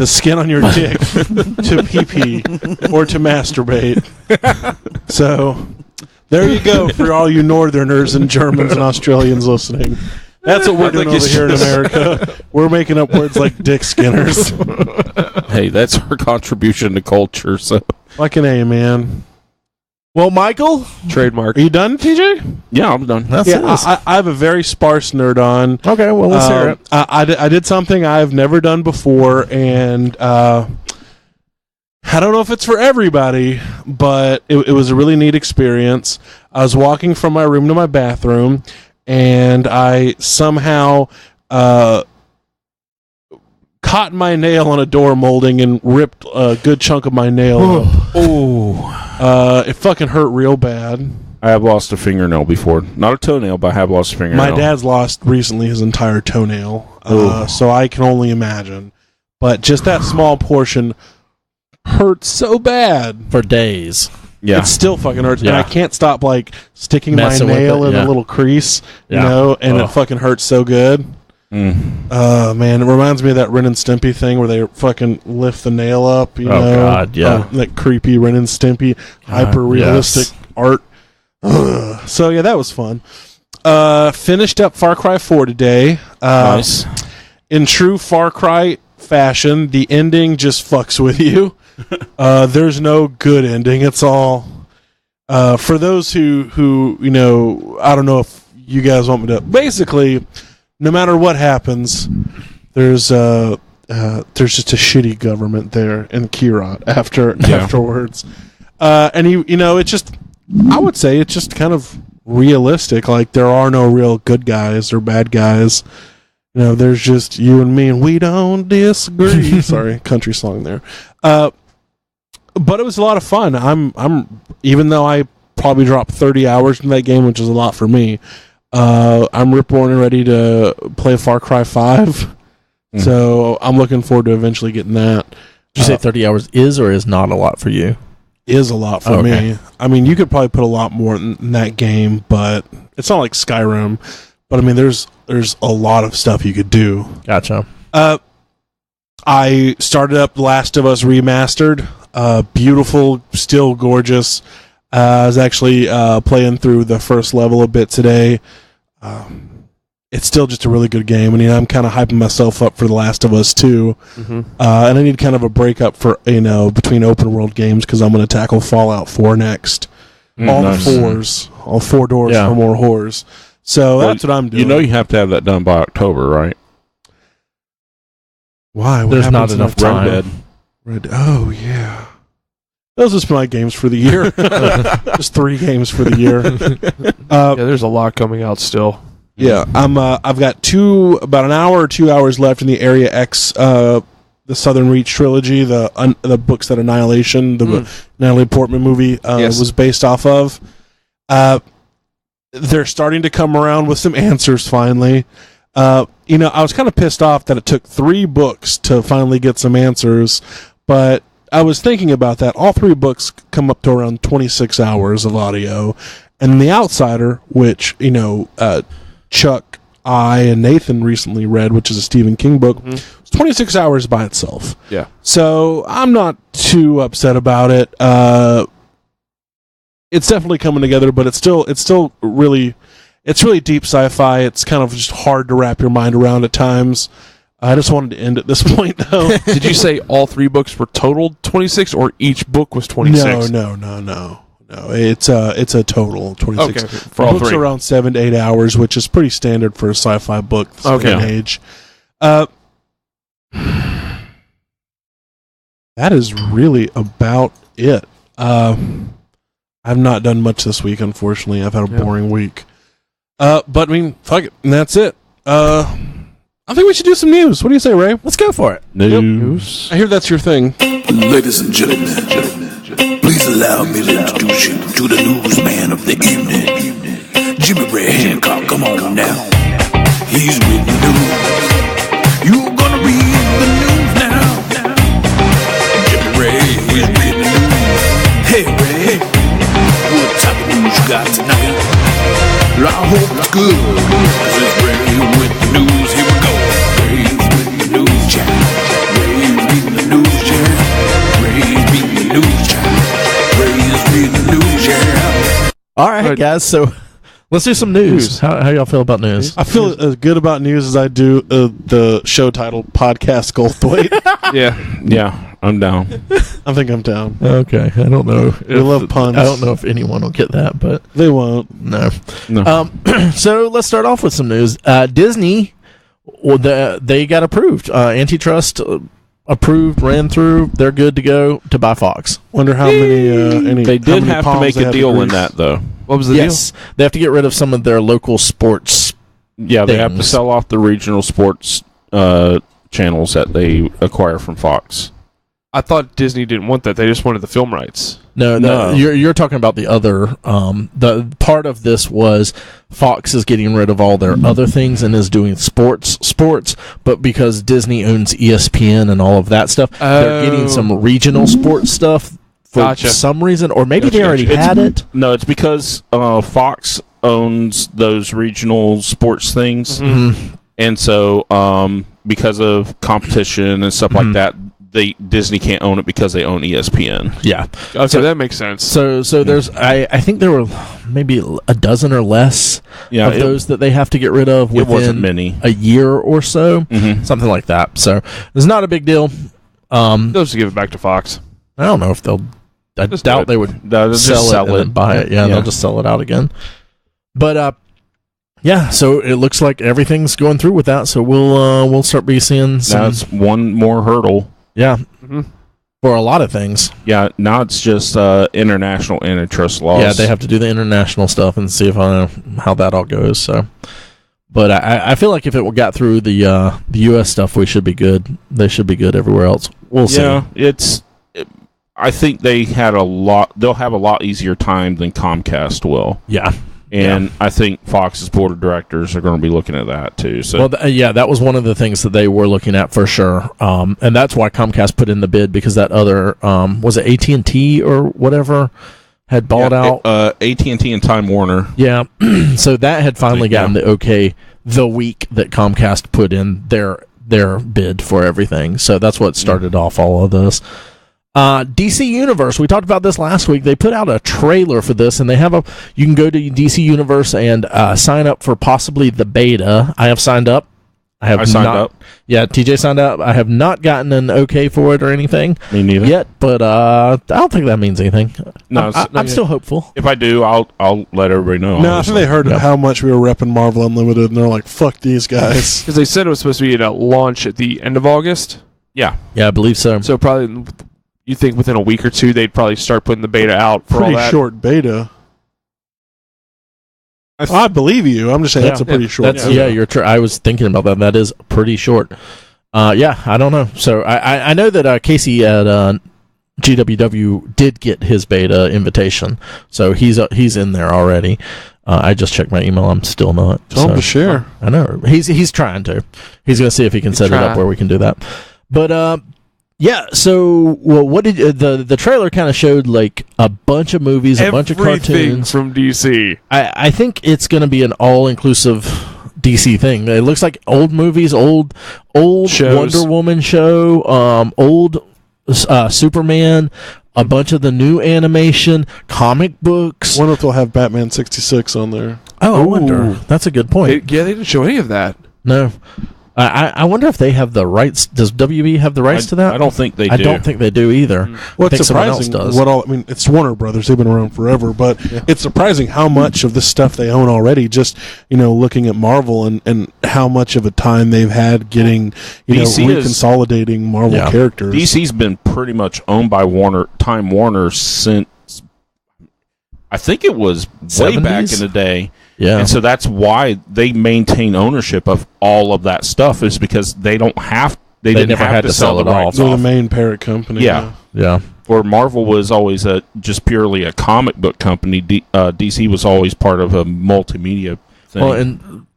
skin on your dick to pee or to masturbate. So there you go for all you Northerners and Germans and Australians listening. That's what we're doing over here in America. We're making up words like Dick Skinners. Hey, that's our contribution to culture. So Like an A, man. Well, Michael, Trademark. Are you done, TJ? yeah, I'm done. that's Yeah, I have a very sparse nerd on. okay. Well, let's hear it. I did something I've never done before, and I don't know if it's for everybody, but it was a really neat experience. I was walking from my room to my bathroom, and I somehow caught my nail on a door molding and ripped a good chunk of my nail. It fucking hurt real bad. I have lost a fingernail before. Not a toenail, but I have lost a fingernail. My dad's lost recently his entire toenail, so I can only imagine. But just that small portion hurt so bad. For days. Yeah. It still fucking hurts, and Yeah. I can't stop like sticking Messing my with nail it, in yeah. a little crease, Yeah. you know, and Ugh. it fucking hurts so good. Man, it reminds me of that Ren and Stimpy thing where they fucking lift the nail up, you know. God, yeah. That creepy Ren and Stimpy, hyper realistic art. Ugh. So yeah, that was fun. Finished up Far Cry 4 today. Nice. In true Far Cry fashion, the ending just fucks with you. There's no good ending. It's all for those who you know. I don't know if you guys want me to. Basically, no matter what happens, there's just a shitty government there in Kirat afterwards. And you know, it's just. I would say it's just kind of realistic. Like there are no real good guys or bad guys. You know, there's just you and me, and we don't disagree. Sorry, country song there. But it was a lot of fun. I'm even though I probably dropped 30 hours in that game, which is a lot for me. I'm rip roaring ready to play Far Cry 5. So I'm looking forward to eventually getting that. Did you say 30 hours is or is not a lot for you? Is a lot for me. I mean, you could probably put a lot more in that game, but it's not like Skyrim. But I mean, there's a lot of stuff you could do. Gotcha. I started up Last of Us Remastered. Beautiful, still gorgeous. I was actually playing through the first level a bit today. It's still just a really good game, and I'm kind of hyping myself up for The Last of Us 2. And I need kind of a breakup for between open world games because I'm going to tackle Fallout 4 next. All the fours, all 4 doors for more whores. So that's what I'm doing. You know, you have to have that done by October, right? Why? What There's not enough time. Oh yeah. Those are my games for the year. Just 3 games for the year. There's a lot coming out still. Yeah, I've got about an hour or 2 hours left in the Area X, the Southern Reach trilogy, the books that Annihilation, the Natalie Portman movie, was based off of. They're starting to come around with some answers finally. I was kind of pissed off that it took 3 books to finally get some answers, but I was thinking about that. All 3 books come up to around 26 hours of audio, and The Outsider, which Chuck, I, and Nathan recently read, which is a Stephen King book, was 26 hours by itself. Yeah. So I'm not too upset about it. It's definitely coming together, but it's still really deep sci-fi. It's kind of just hard to wrap your mind around at times. I just wanted to end at this point, though. Did you say all 3 books were totaled 26, or each book was 26? No. It's a total 26. Okay, for all books 3. Around 7 to 8 hours, which is pretty standard for a sci-fi book this day and age. That is really about it. I've not done much this week, unfortunately. I've had a boring week. But I mean, fuck it, and that's it. I think we should do some news. What do you say, Ray? Let's go for it. News. I hear that's your thing. Ladies and gentlemen, please allow me to introduce you to the newsman of the evening, Jimmy Ray Hancock. Come on now. He's with the news. You're gonna read the news now. Jimmy Ray, he's with the news. Hey Ray, what type of news you got tonight? Well, I hope it's good, 'cause it's Ray with the news. Here we go. Ray's with the news chat. Ray's reading the news chat. Ray's reading the news chat. Ray's reading the news chat. All right, guys. So let's do some news. How y'all feel about news? I feel as good about news as I do the show title Podcast Goldthwait. Yeah, I'm down. I think I'm down. Okay, I don't know. We love puns. I don't know if anyone will get that, but They won't. no. No. So let's start off with some news. Disney, they got approved. Antitrust approved, ran through. They're good to go to buy Fox. Wonder how many. They did have to make a deal in that, though. What was the deal? They have to get rid of some of their local sports. Yeah, they have to things. sell off the regional sports channels that they acquire from Fox. I thought Disney didn't want that. They just wanted the film rights. No. You're talking about the other. The part of this was Fox is getting rid of all their other things and is doing sports. But because Disney owns ESPN and all of that stuff, they're getting some regional sports stuff for some reason, or maybe they already had it. No, it's because Fox owns those regional sports things, and so because of competition and stuff like that, Disney can't own it because they own ESPN. Yeah. Okay, so that makes sense. So there's I think there were maybe a dozen or less of those that they have to get rid of within many. a year or so, something like that. So it's not a big deal. They'll just give it back to Fox. I don't know if they'll. I Just doubt they would sell it and then buy it. Yeah, they'll just sell it out again. But yeah, so it looks like everything's going through with that. So we'll start seeing some. That's one more hurdle. Yeah, for a lot of things. Yeah, now it's just international antitrust laws. Yeah, they have to do the international stuff and see if how that all goes. So, but I feel like if it got through the U.S. stuff, we should be good. They should be good everywhere else. We'll see. Yeah, I think they had they'll have a lot easier time than Comcast will. Yeah, And I think Fox's board of directors are going to be looking at that too. So, well, that was one of the things that they were looking at for sure, and that's why Comcast put in the bid, because that other was it AT&T or whatever had bought out AT&T and Time Warner. Yeah, so that had finally gotten the okay the week that Comcast put in their bid for everything. So that's what started off all of this. DC Universe, we talked about this last week. They put out a trailer for this, and they have you can go to DC Universe and sign up for possibly the beta. I have signed up. I signed up. Yeah, TJ signed up. I have not gotten an okay for it or anything. Me neither. Yet, but I don't think that means anything. No, I'm still hopeful. If I do, I'll let everybody know. No, I think they heard how much we were repping Marvel Unlimited, and they're like, "Fuck these guys." Because they said it was supposed to be at launch at the end of August. Yeah, I believe so. So probably, you think within a week or two they'd probably start putting the beta out for all Pretty that. short beta. I believe you. I'm just saying that's a pretty short. I was thinking about that. That is pretty short. I don't know. So I know that Casey at GWW did get his beta invitation, so he's in there already. I just checked my email. I'm still not. Tell him to share. I know he's trying to. He's going to see if he can set it up where we can do that. But so what did the trailer kind of showed, like a bunch of movies, a bunch of cartoons from DC. I think it's going to be an all-inclusive DC thing. It looks like old movies, old shows. Wonder Woman show, old Superman, a bunch of the new animation, comic books. I wonder if they'll have Batman 66 on there. Oh, I wonder. That's a good point. They didn't show any of that. No. I wonder if they have the rights. Does WB have the rights to that? I don't think they do. I don't think they do either. Well, I think it's surprising. It's Warner Brothers. They've been around forever, but it's surprising how much of the stuff they own already. Just looking at Marvel and how much of a time they've had getting reconsolidating Marvel characters. DC's been pretty much owned by Time Warner since I think it was 70s? Way back in the day. Yeah. And so that's why they maintain ownership of all of that stuff, is because they don't have they didn't never have had to to sell sell the it rights They're off. the main parent company. Yeah. Where Marvel was always just purely a comic book company, DC was always part of a multimedia thing. Well, and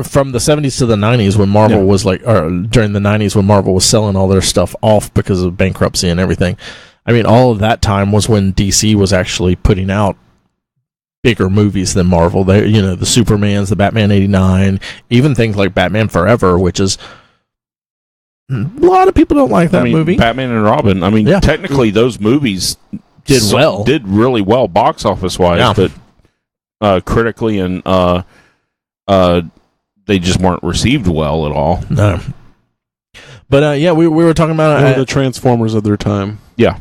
from the 70s to the 90s, when Marvel was during the 90s when Marvel was selling all their stuff off because of bankruptcy and everything. I mean, all of that time was when DC was actually putting out bigger movies than Marvel. They, the Supermans, the Batman 89, even things like Batman Forever, which is a lot of people don't like that movie. Batman and Robin. I mean, technically those movies did really well box office wise, but critically and they just weren't received well at all. No. But we were talking about the Transformers of their time. Yeah.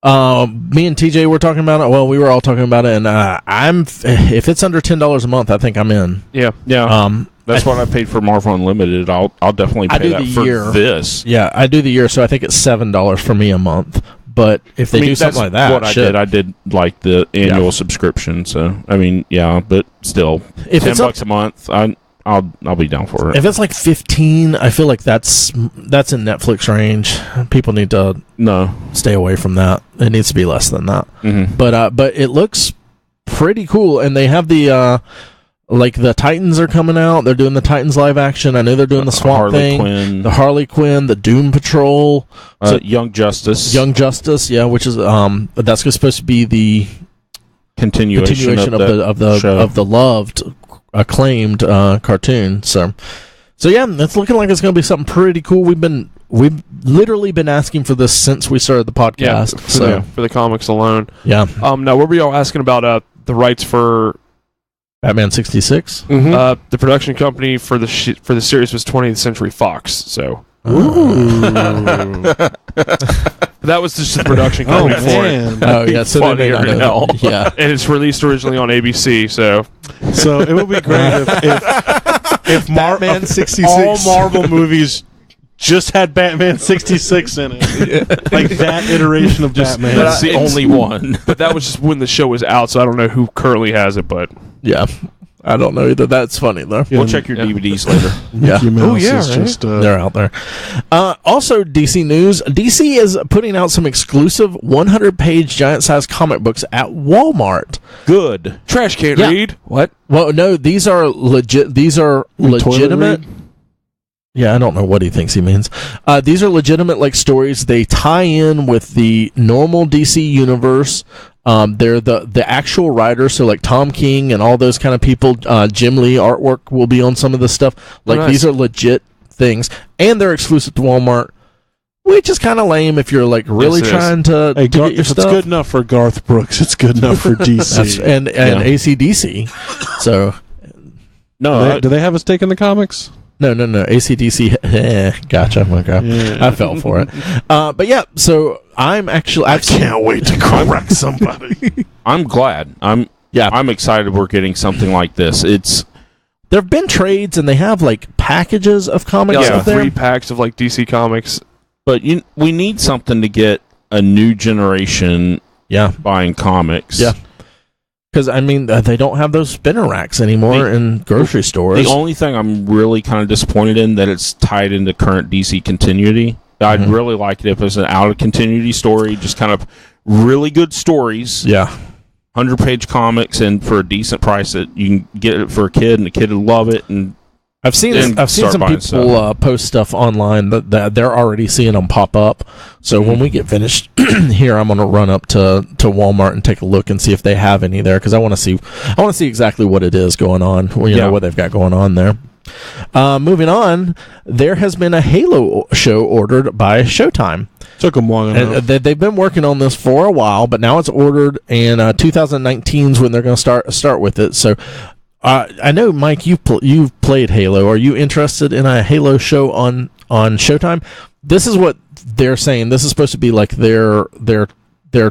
Me and TJ were talking about it. Well, we were all talking about it, and if it's under $10 a month, I think I'm in. Yeah. That's what I paid for Marvel Unlimited. I'll definitely pay that for this. Yeah, I do the year, so I think it's $7 for me a month. But if they do something like that, I did like the annual subscription. So but still, if $10 a month, I'll be down for it. If it's like 15, I feel like that's in Netflix range. People need to stay away from that. It needs to be less than that. Mm-hmm. But it looks pretty cool, and they have the the Titans are coming out. They're doing the Titans live action. I know they're doing the Swamp Thing, the Harley Quinn, the Doom Patrol, Young Justice, which is that's supposed to be the continuation of the loved, acclaimed cartoon. So it's looking like it's going to be something pretty cool. We've literally been asking for this since we started the podcast. For the comics alone. Yeah. Now, what were y'all asking about the rights for Batman 66? Mm-hmm. The production company for the series was 20th Century Fox. So. That was just the production company for it. Oh yeah, so funny yeah, and it's released originally on ABC. So it would be great if Batman 66, all Marvel movies just had Batman 66 in it, like that iteration of Batman. That's the only one. But that was just when the show was out, so I don't know who currently has it. But yeah. I don't know either. That's funny though. We'll check your DVDs later. Yeah. Mickey Mouse yeah, is right? just They're out there. Also, DC news. DC is putting out some exclusive 100-page giant-sized comic books at Walmart. Good. Trash can't Yeah. read. What? Well, no, these are legit. These are legitimate. Yeah, I don't know what he thinks he means. These are legitimate like stories. They tie in with the normal DC universe. They're the actual writers, so like Tom King and all those kind of people. Jim Lee artwork will be on some of this stuff. Like Nice. these are legit things, and they're exclusive to Walmart, which is kind of lame if you're like really Yes, it is. trying to Hey, get your if it's stuff. good enough for Garth Brooks, it's good enough for DC. and AC/DC. So No, Do they have a stake in the comics? no, AC/DC. Gotcha. Okay, Yeah. I fell for it. But yeah, so I've Can't wait to correct somebody. I'm glad. I'm excited we're getting something like this. It's there have been trades, and they have like packages of comics Yeah, up there. 3 packs of like DC Comics. but we need something to get a new generation Yeah, buying comics. Yeah. because I mean they don't have those spinner racks anymore in grocery stores. The only thing I'm really kind of disappointed in that it's tied into current DC continuity. I'd really like it if it was an out of continuity story, just kind of really good stories. Yeah, 100-page comics, and for a decent price that you can get it for a kid, and the kid will love it. And I've seen start some buying people post stuff online that they're already seeing them pop up. So when we get finished here, I'm gonna run up to Walmart and take a look and see if they have any there, because I want to see exactly what it is going on. You know what they've got going on there. Moving on, there has been a Halo show ordered by Showtime. Took them long enough. And they've been working on this for a while, but now it's ordered, and 2019 is when they're going to start with it. So I know, Mike, you've played Halo. Are you interested in a Halo show on Showtime? This is what they're saying. This is supposed to be like their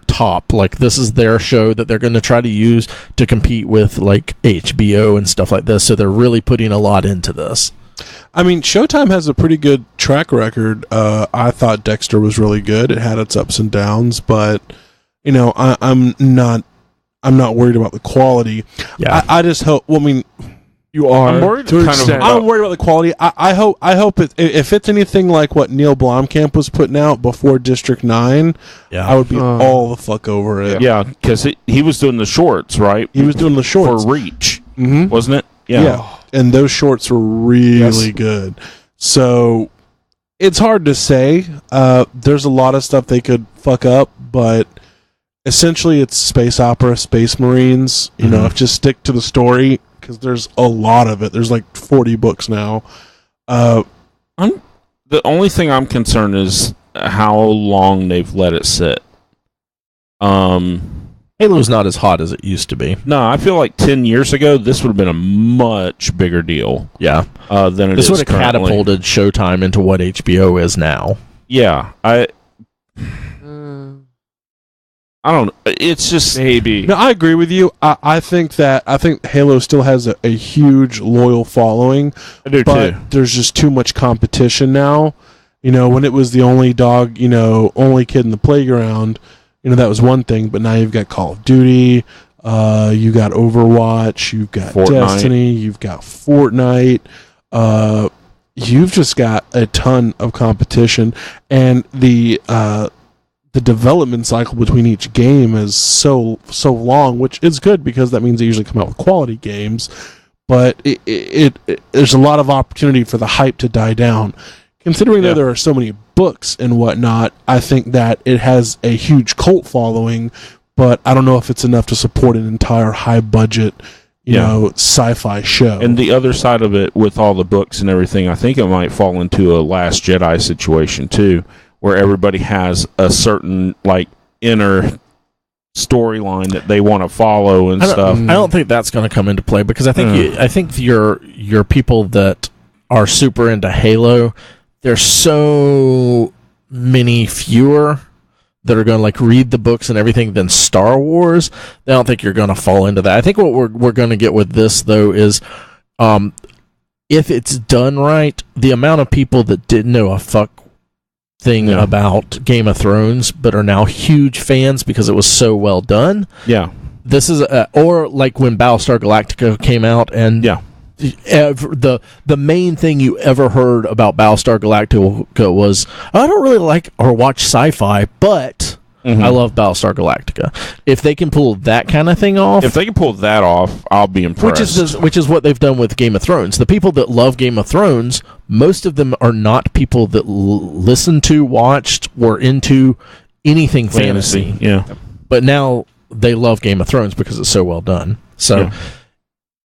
top. Like, this is their show that they're going to try to use to compete with like HBO and stuff like this. So they're really putting a lot into this. I mean, Showtime has a pretty good track record. I thought Dexter was really good. It had its ups and downs, but you know, I'm not worried about the quality. Yeah. I just hope. Well, I mean, You are. I'm worried to an kind of extent. I'm worried about the quality. I hope if it's anything like what Neil Blomkamp was putting out before District 9, I would be all the fuck over it. yeah, because he was doing the shorts, right? He was doing the shorts, for Reach, mm-hmm. wasn't it? Yeah, and those shorts were really good. So it's hard to say. There's a lot of stuff they could fuck up, but essentially it's space opera, Space Marines. You know, just stick to the story, because there's a lot of it. There's like 40 books now. The only thing I'm concerned is how long they've let it sit. Halo's not as hot as it used to be. No, I feel like 10 years ago this would have been a much bigger deal. Yeah. Than it This is would have currently. catapulted Showtime into what HBO is now. Yeah, I don't know. It's just Maybe. No, I agree with you. I think Halo still has a huge loyal following, I do but too. there's just too much competition now. You know, when it was the only dog, you know, only kid in the playground, you know, that was one thing. But now you've got Call of Duty, you got Overwatch, you've got Fortnite. Destiny, you've got Fortnite. You've just got a ton of competition, and the development cycle between each game is so long, which is good because that means they usually come out with quality games. But there's a lot of opportunity for the hype to die down. Considering that there are so many books and whatnot, I think that it has a huge cult following, but I don't know if it's enough to support an entire high budget, you know, sci-fi show. And the other side of it, with all the books and everything, I think it might fall into a Last Jedi situation too, where everybody has a certain like inner storyline that they want to follow and stuff. I don't think that's going to come into play, because I think your people that are super into Halo, there's so many fewer that are going to like read the books and everything than Star Wars. I don't think you're going to fall into that. I think what we're going to get with this though is, if it's done right, the amount of people that didn't know a fuck thing about Game of Thrones but are now huge fans because it was so well done. Yeah. This is or like when Battlestar Galactica came out, and the main thing you ever heard about Battlestar Galactica was, I don't really like or watch sci-fi, but I love Battlestar Galactica. If they can pull that kind of thing off, I'll be impressed. Which is what they've done with Game of Thrones. The people that love Game of Thrones, most of them are not people that listened to, watched, were into anything fantasy. Yeah, but now they love Game of Thrones because it's so well done. So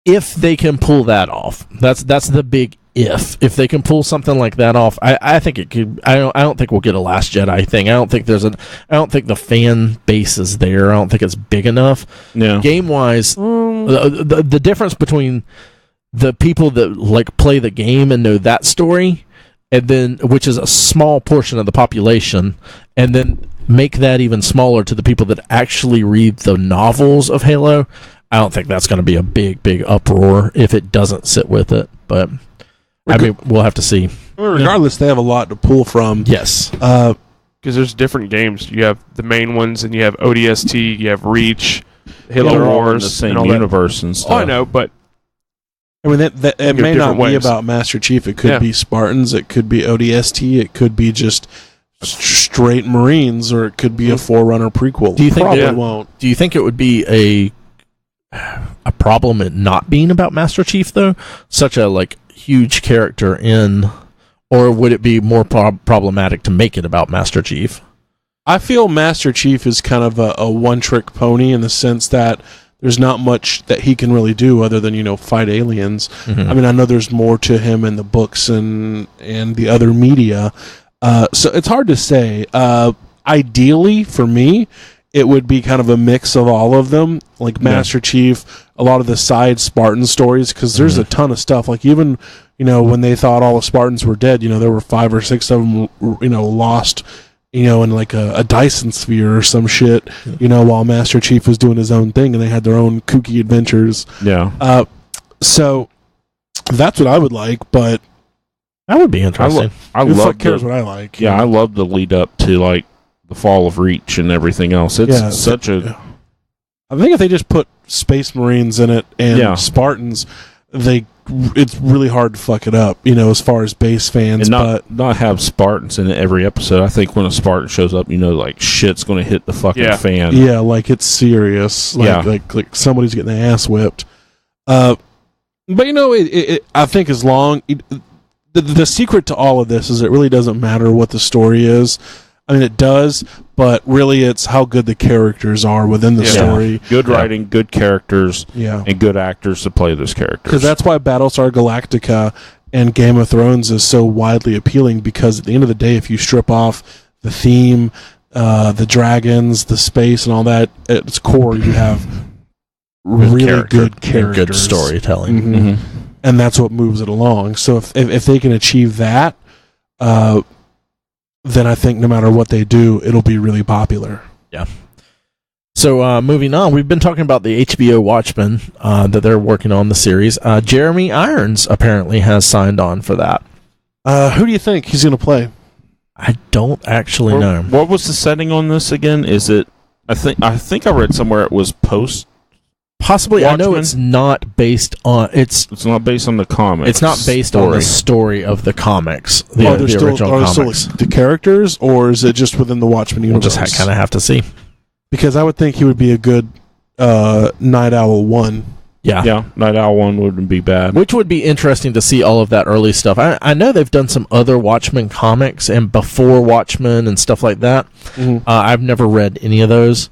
if they can pull that off, that's the big if. If they can pull something like that off, I think it could. I don't think we'll get a Last Jedi thing. I don't think the fan base is there. I don't think it's big enough. Yeah. Game wise, the difference between the people that like play the game and know that story, and then which is a small portion of the population, and then make that even smaller to the people that actually read the novels of Halo. I don't think that's going to be a big uproar if it doesn't sit with it. But I mean, we'll have to see. Regardless, they have a lot to pull from. Yes. Because there's different games. You have the main ones, and you have ODST, you have Reach, Halo Wars, the same and universe and stuff. Oh, I know, but I mean, that it may not ways. be about Master Chief. It could be Spartans. It could be ODST. It could be just straight Marines, or it could be a Forerunner prequel. Do you think Probably won't? Do you think it would be a problem it not being about Master Chief though? Such a huge character in, or would it be more problematic to make it about Master Chief? I feel Master Chief is kind of a one-trick pony in the sense that there's not much that he can really do other than, fight aliens. Mm-hmm. I mean, I know there's more to him in the books and the other media. So it's hard to say. Ideally, for me, it would be kind of a mix of all of them, like Master Chief, a lot of the side Spartan stories, because there's a ton of stuff. Like even, when they thought all the Spartans were dead, there were 5 or 6 of them, lost, in like a Dyson sphere or some shit, while Master Chief was doing his own thing, and they had their own kooky adventures. Yeah. So that's what I would like, but that would be interesting. Who the fuck cares what I like? Yeah, I love the lead up to the fall of Reach and everything else. It's such a. I think if they just put Space Marines in it and Spartans, it's really hard to fuck it up. As far as base fans, and not have Spartans in every episode. I think when a Spartan shows up, shit's going to hit the fucking fan. Yeah, like it's serious. Like somebody's getting their ass whipped. But I think as long. The secret to all of this is it really doesn't matter what the story is. I mean, it does, but really it's how good the characters are within the story. Good writing, good characters, and good actors to play those characters. Because that's why Battlestar Galactica and Game of Thrones is so widely appealing, because at the end of the day, if you strip off the theme, the dragons, the space, and all that, at its core, you have really good characters. Good storytelling. Mm-hmm. Mm-hmm. And that's what moves it along. So if they can achieve that, then I think no matter what they do, it'll be really popular. Yeah. So moving on, we've been talking about the HBO Watchmen that they're working on the series. Jeremy Irons apparently has signed on for that. Who do you think he's going to play? I don't actually know. What was the setting on this again? Is it? I think I read somewhere it was post. Possibly, Watchmen? I know it's not based on It's not based on the comics. It's not based on the story of the comics. The original comics. Still the characters, or is it just within the Watchmen universe? We'll just kind of have to see. Because I would think he would be a good Night Owl 1. Yeah, Night Owl 1 wouldn't be bad. Which would be interesting to see all of that early stuff. I know they've done some other Watchmen comics and before Watchmen and stuff like that. Mm-hmm. I've never read any of those.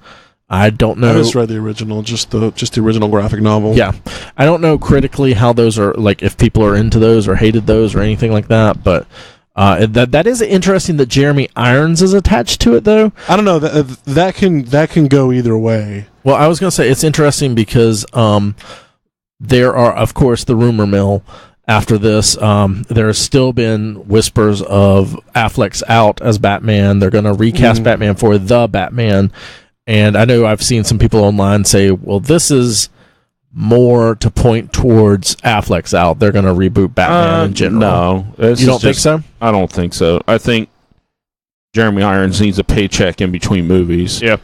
I don't know. I just read the original, just the original graphic novel. Yeah, I don't know critically how those are, like if people are into those or hated those or anything like that. But that is interesting that Jeremy Irons is attached to it, though. I don't know that can go either way. Well, I was going to say it's interesting because there are, of course, the rumor mill. After this, there has still been whispers of Affleck's out as Batman. They're going to recast Batman for the Batman. And I know I've seen some people online say, well, this is more to point towards Affleck's out. They're going to reboot Batman in general. No. You don't think so? I don't think so. I think Jeremy Irons needs a paycheck in between movies. Yep.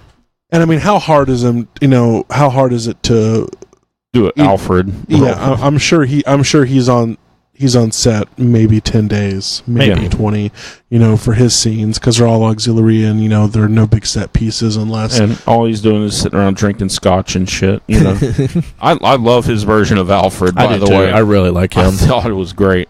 And I mean, how hard is it to Do it, Alfred. Yeah, I'm sure he's on set maybe 10 days, maybe Yeah. 20, for his scenes, because they're all auxiliary and, there are no big set pieces unless... And all he's doing is sitting around drinking scotch and shit. I love his version of Alfred, by the way. I really like I him. thought it was great.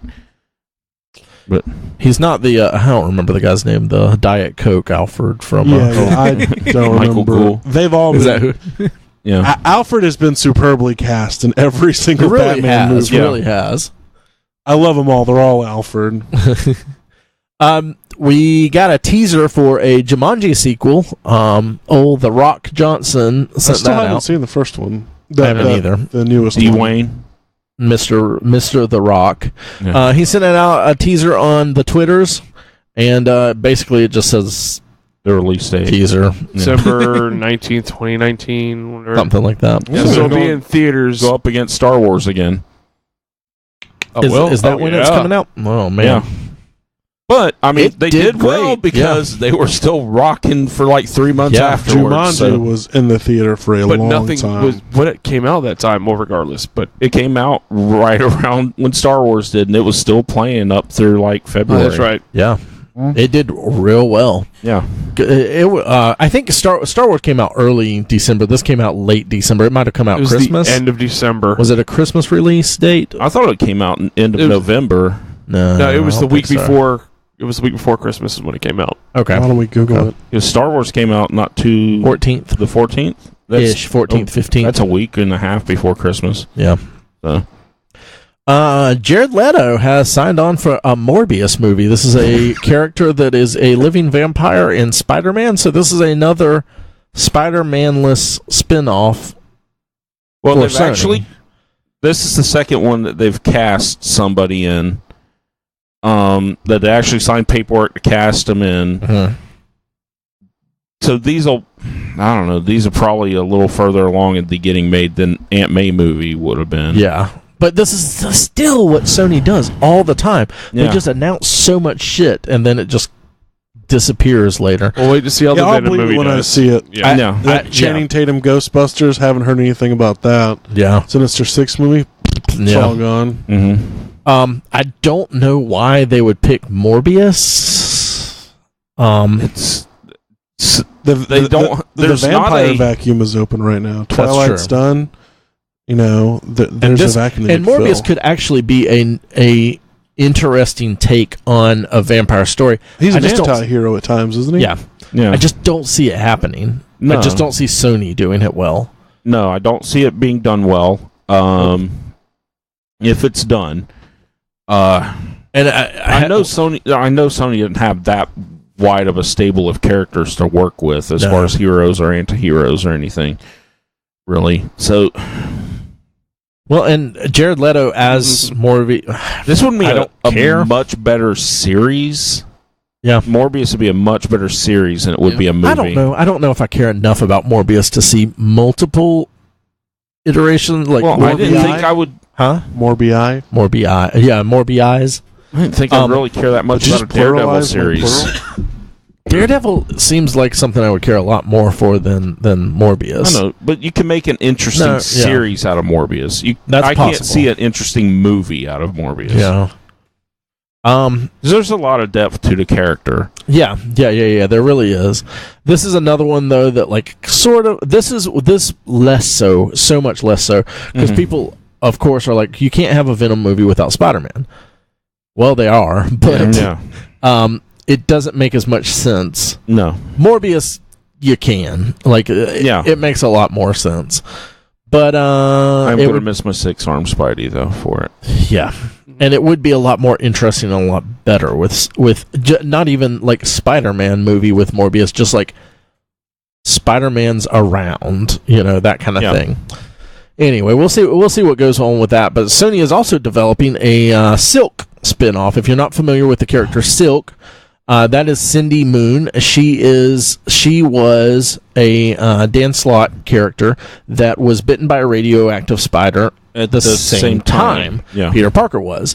But He's not the I don't remember the guy's name, the Diet Coke Alfred from I don't Michael remember. Gould. They've all is been... that who? yeah, Alfred has been superbly cast in every single really Batman has, movie. really has. I love them all. They're all Alfred. We got a teaser for a Jumanji sequel. The Rock Johnson I sent still that haven't out. seen the first one. I haven't either. The newest one. Dwayne. Mr. The Rock. Yeah. He sent out a teaser on the Twitters, and basically it just says The release date. teaser, December 19th, 2019. Whatever. something like that. Yeah, So so it'll be in theaters. Go up against Star Wars again. Is that when it's coming out? Oh man. Yeah. But I mean, It they did did well great. because they were still rocking for like 3 months Yeah. afterwards. Jumanji so was in the theater for a But long nothing time. was when it came out that time. Well, regardless, but it came out right around when Star Wars did, and it was still playing up through like February. that's right. Yeah. It did real well. Yeah. I think Star Wars came out early December. This came out late December. It might have come out It was Christmas. the end of December. Was it a Christmas release date? I thought it came out in end of It was- November. No, it was I the don't week think so. before. It was the week before Christmas is when it came out. Okay. Why don't we Google it? Because Star Wars came out not too 14th the 14th. ish, 14th, 15th. That's a week and a half before Christmas. Yeah. So Jared Leto has signed on for a Morbius movie. This is a character that is a living vampire in Spider-Man. So this is another Spider-Man-less spin-off. well, for they've Sony. actually. This is the second one that they've cast somebody in. That they actually signed paperwork to cast them in. Uh-huh. So these will, I don't know, these are probably a little further along in the getting made than Aunt May movie would have been. Yeah. But this is still what Sony does all the time. They Yeah. just announce so much shit, and then it just disappears later. We'll wait to see how the I'll Venom believe movie it when I does. see it. Yeah. Yeah. That Channing Tatum Ghostbusters, haven't heard anything about that. Yeah. Sinister Six movie, it's all gone. Mm-hmm. I don't know why they would pick Morbius. They don't. The There's not vampire a. vacuum is open right now. That's Twilight's true. done. There's a vacuum. And Morbius could actually be a interesting take on a vampire story. He's I an just don't- anti-hero at times, isn't he? Yeah. Yeah. I just don't see it happening. No. I just don't see Sony doing it well. No, I don't see it being done well. If it's done, And I know Sony. I know Sony didn't have that wide of a stable of characters to work with as No. far as heroes or anti-heroes or anything. Really, so Well, and Jared Leto as Morbius. this would be I don't a care. much better series. Yeah. Morbius would be a much better series than it would be a movie. I don't know. I don't know if I care enough about Morbius to see multiple iterations. Like, Well, I didn't Morbii? think I would. huh? Morbii. Morbii. Yeah, Morbius. I didn't think I'd really care that much Just about a Daredevil pluralize, series. plural? Daredevil seems like something I would care a lot more for than Morbius. I know, but you can make an interesting No, yeah. series out of Morbius. That's I can't possible. see an interesting movie out of Morbius. Yeah. 'Cause there's a lot of depth to the character. Yeah. There really is. This is another one though that like sort of this less so much less so because Mhm. people of course are like you can't have a Venom movie without Spider-Man. Well, they are, but Yeah. it doesn't make as much sense. No. Morbius, you can like Yeah. it makes a lot more sense. But I'm it going to would, miss my 6-arm Spidey, though, for it. yeah, and it would be a lot more interesting and a lot better with not even like Spider-Man movie with Morbius, just like Spider-Man's around, that kind of Yeah. thing. Anyway, we'll see what goes on with that. But Sony is also developing a Silk spin-off. If you're not familiar with the character Silk, that is Cindy Moon. She was a Dan Slott character that was bitten by a radioactive spider at the same time. Yeah. Peter Parker was.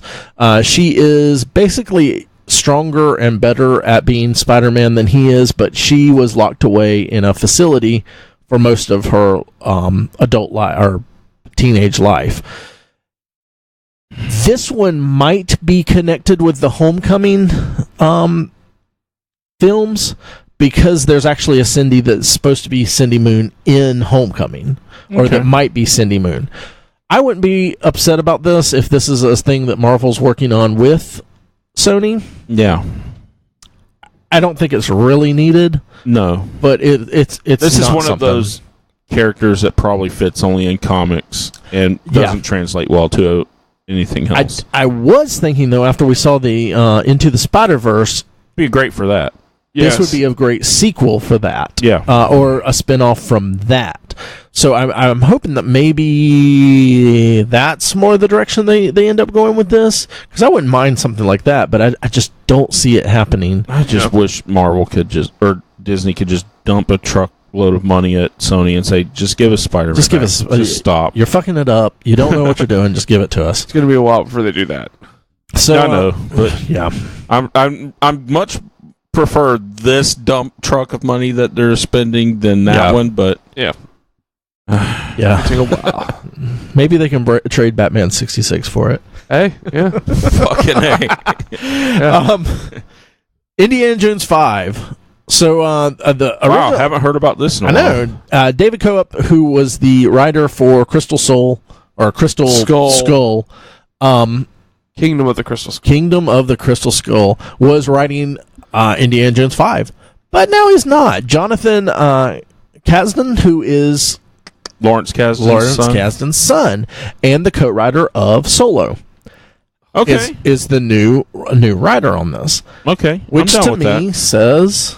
She is basically stronger and better at being Spider-Man than he is, but she was locked away in a facility for most of her adult life or teenage life. This one might be connected with the Homecoming films because there's actually a Cindy that's supposed to be Cindy Moon in Homecoming, or that might be Cindy Moon. I wouldn't be upset about this if this is a thing that Marvel's working on with Sony. Yeah. I don't think it's really needed. No. But it's This is not one of something. those characters that probably fits only in comics and doesn't translate well to anything else. I was thinking, though, after we saw the Into the Spider-Verse, Be great for that. this would be a great sequel for that. Yeah. Or a spin-off from that. So I'm hoping that maybe that's more the direction they end up going with this. Because I wouldn't mind something like that, but I just don't see it happening. I just wish Marvel could or Disney could just dump a truckload of money at Sony and say, just give us Spider-Man. Just give us... Just stop. You're fucking it up. You don't know what you're doing. Just give it to us. It's going to be a while before they do that. So I know, but yeah. I'm much prefer this dump truck of money that they're spending than that one, but Yeah. Yeah. Take a while. Maybe they can trade Batman 66 for it. Hey, yeah. fucking A. Indiana Jones 5. So the original, Haven't heard about this in a I while. know. David Coop, who was the writer for Crystal Soul or Crystal Skull, Kingdom of the Crystal Skull. Kingdom of the Crystal Skull, was writing Indiana Jones 5. But now he's not. Johnathan Kasdan, who is Lawrence Kasdan's son and the co-writer of Solo. Okay. Is the new writer on this. Okay. Which I'm down to with me that. says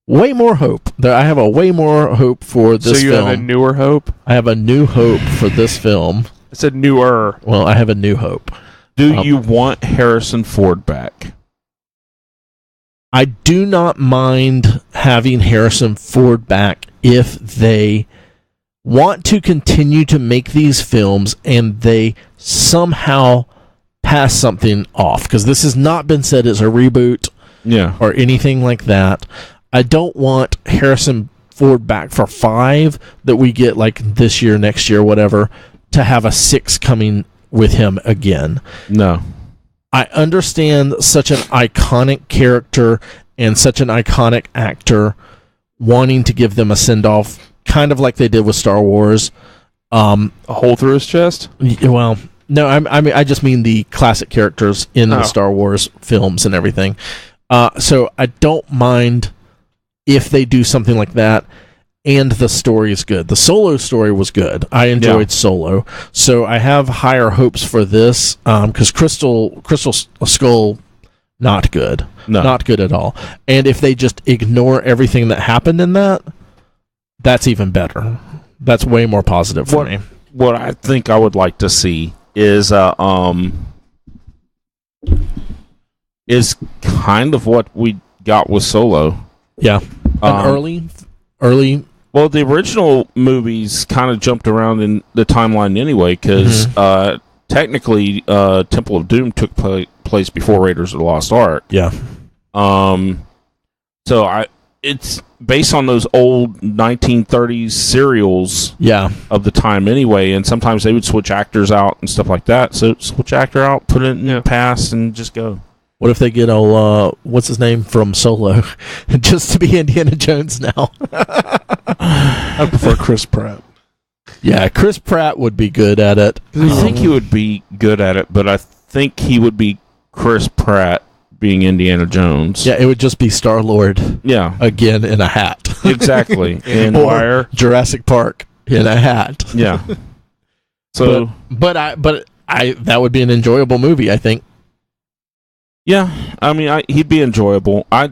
way more hope. I have a way more hope for this film. So you have a newer hope? I have a new hope for this film. I said newer. Well, I have a new hope. Do you want Harrison Ford back? I do not mind having Harrison Ford back if they want to continue to make these films and they somehow pass something off. Because this has not been said as a reboot or anything like that. I don't want Harrison Ford back for 5 that we get like this year, next year, whatever, to have a 6 coming with him again. No. I understand such an iconic character and such an iconic actor wanting to give them a send-off, kind of like they did with Star Wars. A hole through his chest? Well, no, I just mean the classic characters in the Star Wars films and everything. So I don't mind if they do something like that, and the story is good. The Solo story was good. I enjoyed Solo. So I have higher hopes for this, because Crystal Skull, not good. No. Not good at all. And if they just ignore everything that happened in that, that's even better. That's way more positive for me. What I think I would like to see is kind of what we got with Solo. Yeah. An early. Well, the original movies kind of jumped around in the timeline anyway, because technically, Temple of Doom took place before Raiders of the Lost Ark. Yeah. So it's based on those old 1930s serials of the time anyway, and sometimes they would switch actors out and stuff like that. So switch actor out, put it in the past, and just go. What if they get what's his name from Solo just to be Indiana Jones now? I prefer Chris Pratt. Yeah, Chris Pratt would be good at it. I think he would be good at it, but I think he would be Chris Pratt being Indiana Jones. Yeah, it would just be Star-Lord. Yeah. Again in a hat. Exactly. And or Jurassic Park in a hat. Yeah. So but that would be an enjoyable movie, I think. Yeah, I mean, he'd be enjoyable. I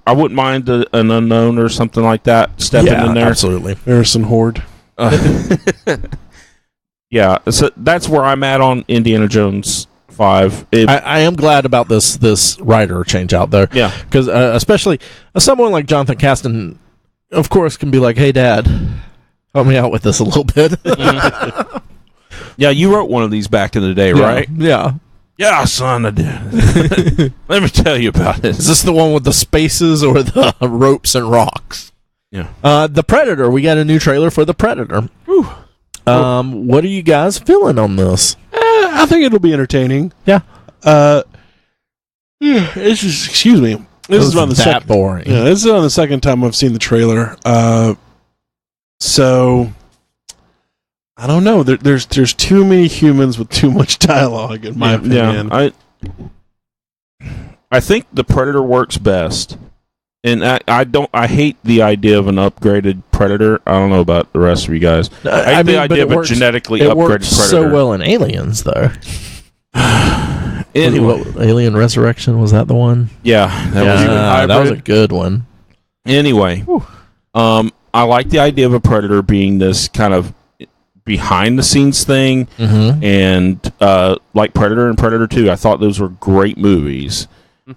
wouldn't mind an unknown or something like that stepping in there. Absolutely. Harrison Horde. Yeah, so that's where I'm at on Indiana Jones 5. I am glad about this writer change out there. Yeah, because especially someone like Johnathan Kasdan, of course, can be like, "Hey, Dad, help me out with this a little bit." Yeah, you wrote one of these back in the day, right? Yeah. Yeah, son, I did. Let me tell you about it. Is this the one with the spaces or the ropes and rocks? Yeah. The Predator. We got a new trailer for The Predator. What are you guys feeling on this? I think it'll be entertaining. Yeah. It's just, excuse me. This is around the second. Boring. Yeah, this is on the second time I've seen the trailer. So I don't know. There's too many humans with too much dialogue, in my opinion. Yeah, I think the Predator works best, and I hate the idea of an upgraded Predator. I don't know about the rest of you guys. I hate the idea of a genetically upgraded Predator. So well in Aliens, though. Anyway. Alien Resurrection, was that the one? Yeah, that was a good one. Anyway, I like the idea of a Predator being this kind of behind the scenes thing, and like Predator and Predator 2, I thought those were great movies.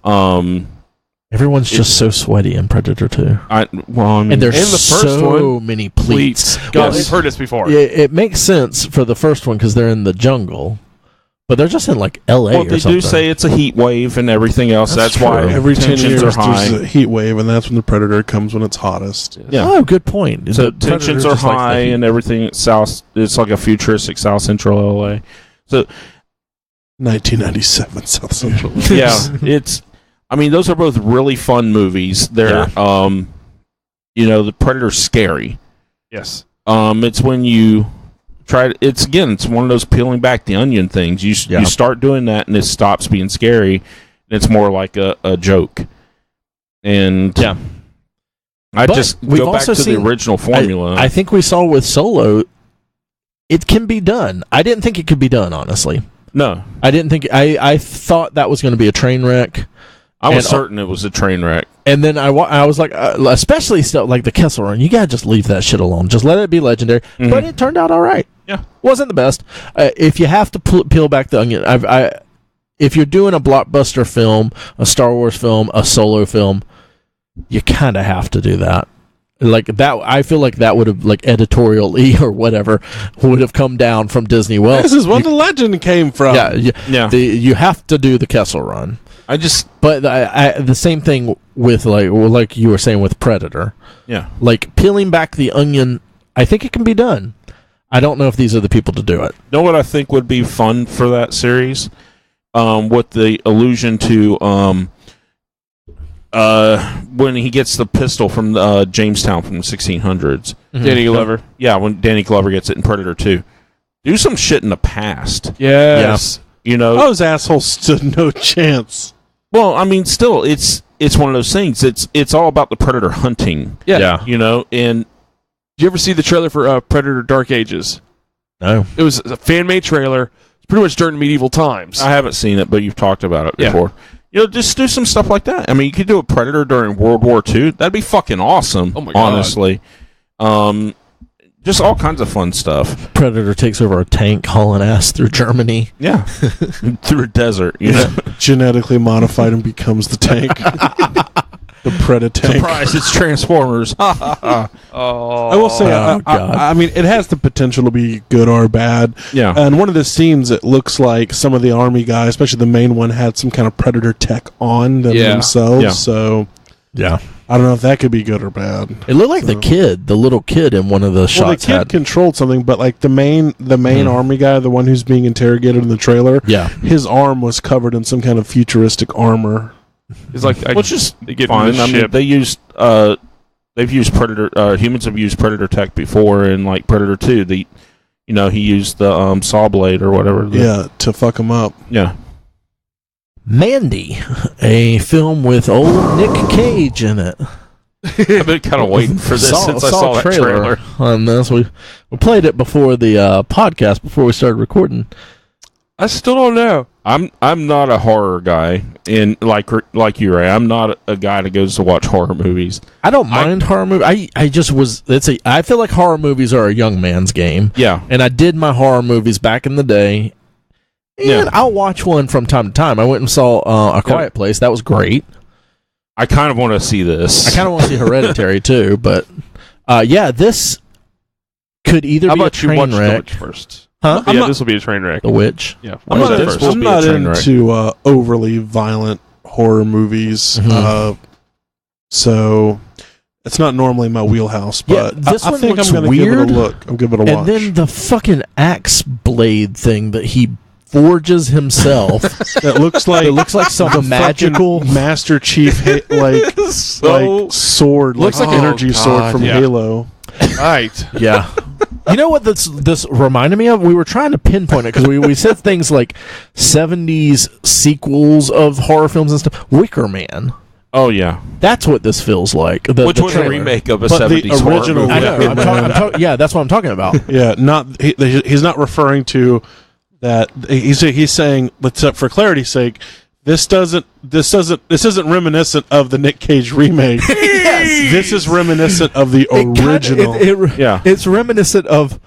Everyone's just so sweaty in Predator 2. And there's in the first so many pleats. God, we've heard this before. It makes sense for the first one because they're in the jungle. But they're just in like L.A. Well, or they something. do say it's a heat wave and everything else. That's why every 10 years tensions are high. there's a heat wave, and that's when the Predator comes when it's hottest. Yeah. Oh, good point. So tensions are high and everything. It's like a futuristic South Central L.A. So 1997 South Central. Yeah, I mean, those are both really fun movies. They're, the Predator's scary. Yes. It's when you try. It's one of those peeling back the onion things. You start doing that, and it stops being scary. And it's more like a joke. And just go back to the original formula. I think we saw with Solo, it can be done. I didn't think it could be done, honestly. No, I didn't think. I thought that was going to be a train wreck. I was certain it was a train wreck. And then I was like, especially stuff like the Kessel Run, you gotta just leave that shit alone. Just let it be legendary. Mm-hmm. But it turned out all right. Yeah, wasn't the best. If you have to peel back the onion, if you're doing a blockbuster film, a Star Wars film, a Solo film, you kind of have to do that. Like that, I feel like that would have, like, editorially or whatever, would have come down from Disney. Well, this is where the legend came from. Yeah. You have to do the Kessel Run. But the same thing with like you were saying with Predator. Yeah. Like peeling back the onion, I think it can be done. I don't know if these are the people to do it. You know what I think would be fun for that series? With the allusion to when he gets the pistol from Jamestown from the 1600s. Mm-hmm. Danny Glover. Yeah, when Danny Glover gets it in Predator 2. Do some shit in the past. Yes. Yeah. You know, those assholes stood no chance. Well, I mean, still, it's one of those things. It's all about the Predator hunting. Yeah. You know, and did you ever see the trailer for Predator Dark Ages? No. It was a fan-made trailer. It's pretty much during medieval times. I haven't seen it, but you've talked about it before. You know, just do some stuff like that. I mean, you could do a Predator during World War II. That'd be fucking awesome. Oh my God. Honestly. Just all kinds of fun stuff. Predator takes over a tank hauling ass through Germany. Yeah. Through a desert, you know. Genetically modified and becomes the tank. The Predator. Surprise, it's Transformers. I will say, I mean, it has the potential to be good or bad. Yeah. And one of the scenes, it looks like some of the army guys, especially the main one, had some kind of Predator tech on them themselves. Yeah. So, yeah. I don't know if that could be good or bad. It looked like the little kid in one of the shots. The kid controlled something, but like the main army guy, the one who's being interrogated in the trailer, his arm was covered in some kind of futuristic armor. It's like, which is fine. I mean, they've used Predator. Humans have used Predator tech before, in like Predator 2. He used the saw blade or whatever. To fuck him up. Yeah. Mandy, a film with old Nick Cage in it. I've been kind of waiting for this since I saw that trailer. On this, we played it before the podcast, before we started recording. I still don't know. I'm not a horror guy, and like you, Ray, I'm not a guy that goes to watch horror movies. I don't mind horror movies. I feel like horror movies are a young man's game. Yeah, and I did my horror movies back in the day. And I'll watch one from time to time. I went and saw A Quiet Place. That was great. I kind of want to see this. I kind of want to see Hereditary too, but this could either be a train wreck. The Witch first? Huh? This will be a train wreck. The Witch. Yeah. I'm not into overly violent horror movies. Mm-hmm. So It's not normally my wheelhouse, Yeah, but this I one think looks I'm going to give it weird. a look. I'm giving it a watch. And then the fucking axe blade thing that he forges himself. That looks like It looks like some the magical. fucking Master Chief like sword, Looks like like- energy sword from yeah. Halo. Right. Yeah. You know what this reminded me of? We were trying to pinpoint it because we said things like 70s sequels of horror films and stuff. Wicker Man. Oh yeah, That's what this feels like. which the was a trailer. remake of a But the 70s horror original movie. I know. Wicker Man. Yeah, that's what I'm talking about. Yeah, he's not referring to that. He's saying, for clarity's sake, this isn't reminiscent of the Nick Cage remake. Yes. This is reminiscent of the original. Yeah. It's reminiscent of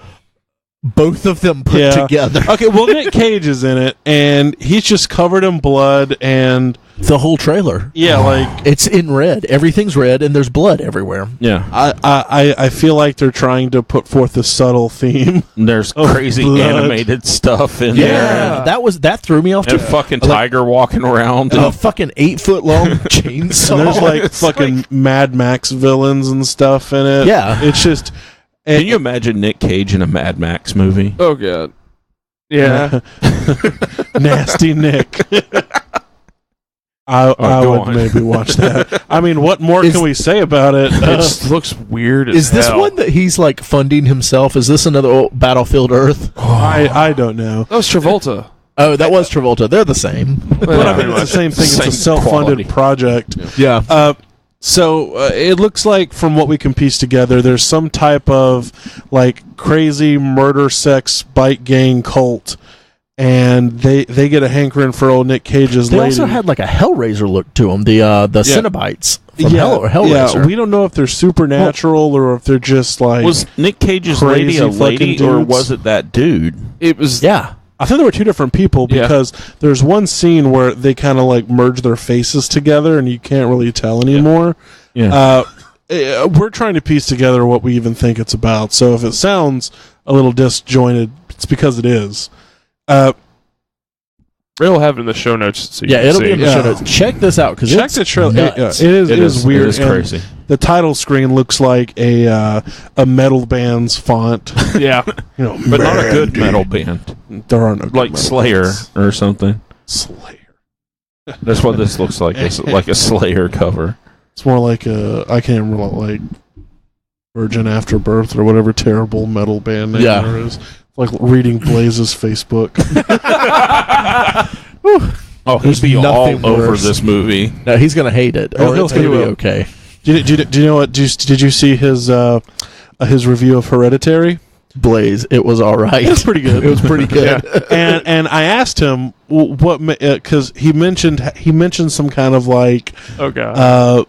both of them put together. Okay, well, Nick Cage is in it, and he's just covered in blood, and The whole trailer. like It's in red. Everything's red, and there's blood everywhere. Yeah, I feel like they're trying to put forth a subtle theme. there's Oh, crazy blood. animated stuff in there. that threw me off And too. a fucking tiger walking around. A fucking 8-foot long chainsaw. And there's like fucking Mad Max villains and stuff in it. Yeah. It's just. Can you imagine Nick Cage in a Mad Max movie? Oh god. Yeah. Nasty Nick. I go would on. maybe watch that. I mean, what more Is- can we say about it? It just looks weird as Is this hell. one that he's like funding himself? Is this another Battlefield Earth? I don't know. That was Travolta. Oh, that was Travolta. They're the same. But I mean, it's the same thing. It's a Same self-funded quality. project. Yeah. So it looks like, from what we can piece together, there's some type of like crazy murder, sex, bike gang cult, and they get a hankering for old Nick Cage's They lady. also had like a Hellraiser look to them. The Cenobites from Hellraiser. Yeah, we don't know if they're supernatural or if they're just like. Was Nick Cage's crazy lady a fucking lady, or dudes. was it that dude? It was Yeah. I think there were two different people Yeah. because there's one scene where they kind of like merge their faces together and you can't really tell anymore. Yeah. We're trying to piece together what we even think it's about. So if it sounds a little disjointed, it's because it is. We'll have it in the show notes. So you Yeah, can it'll see. be in the show notes. Check this out because Check the trailer. It nuts. is weird. It is and crazy. The title screen looks like a metal band's font. Yeah. You know, But not a good metal band, There are no good like metal Slayer bands. or something. Slayer. That's what this looks like. It's like a Slayer cover. It's more like I can't remember, like Virgin Afterbirth or whatever terrible metal band name Yeah. there is. Like reading Blaze's Facebook. Oh, There's he'd be all nothing over worse. this movie. No, he's gonna hate it, or He'll it's gonna be hate it. okay. Do you know what? Did you see his review of Hereditary? Blaze, it was all right. It was pretty good. It was pretty good. and I asked him what, because he mentioned some kind of like Oh god.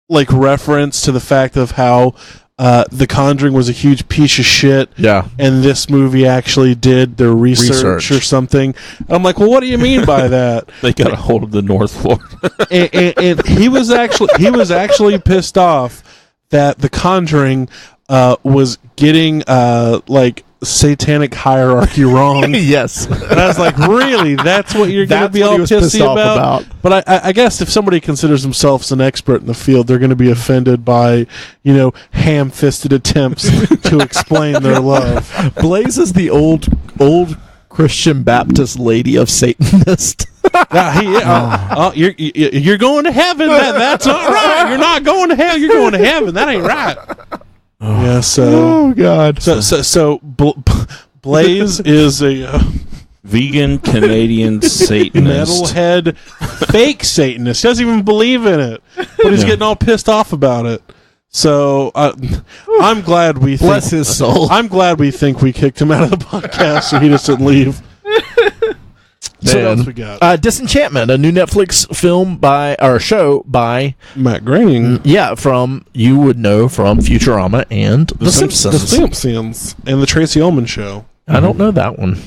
like reference to the fact of how The Conjuring was a huge piece of shit, Yeah. and this movie actually did their research or something. And I'm like, well, what do you mean by that? They got a hold of the North Florida. and he was actually pissed off that The Conjuring was getting like satanic hierarchy wrong. Yes. And I was like, really? That's what you're going to That's be what all he was pissy pissed off about? But I guess if somebody considers themselves an expert in the field, they're going to be offended by, ham-fisted attempts to explain their love. Blaze is the old Christian Baptist lady of Satanist. You're going to heaven. That's not right. You're not going to hell. You're going to heaven. That ain't right. Yeah. So. God. So Blaze is a Vegan Canadian Satanist. metalhead, fake Satanist. He doesn't even believe in it, but he's getting all pissed off about it. So I'm glad we Bless his soul. I'm glad we think we kicked him out of the podcast so he doesn't leave. So what else we got? Disenchantment, a new Netflix show by Matt Groening, from you would know from Futurama and The Simpsons. The Simpsons, and the Tracy Ullman Show. I don't know that one.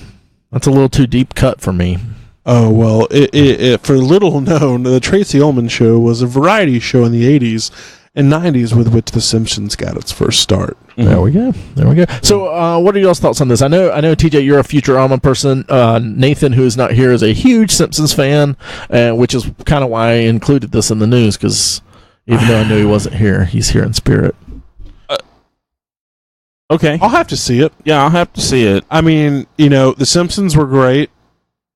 That's a little too deep cut for me. Oh, well, it for little known, the Tracy Ullman Show was a variety show in the 80s and 90s with which The Simpsons got its first start. There we go. So, what are y'all's thoughts on this? I know, TJ, you're a Futurama person. Nathan, who is not here, is a huge Simpsons fan, which is kind of why I included this in the news, because Even though I know he wasn't here, he's here in spirit. Okay. I'll have to see it. Yeah, I'll have to see it. I mean, The Simpsons were great.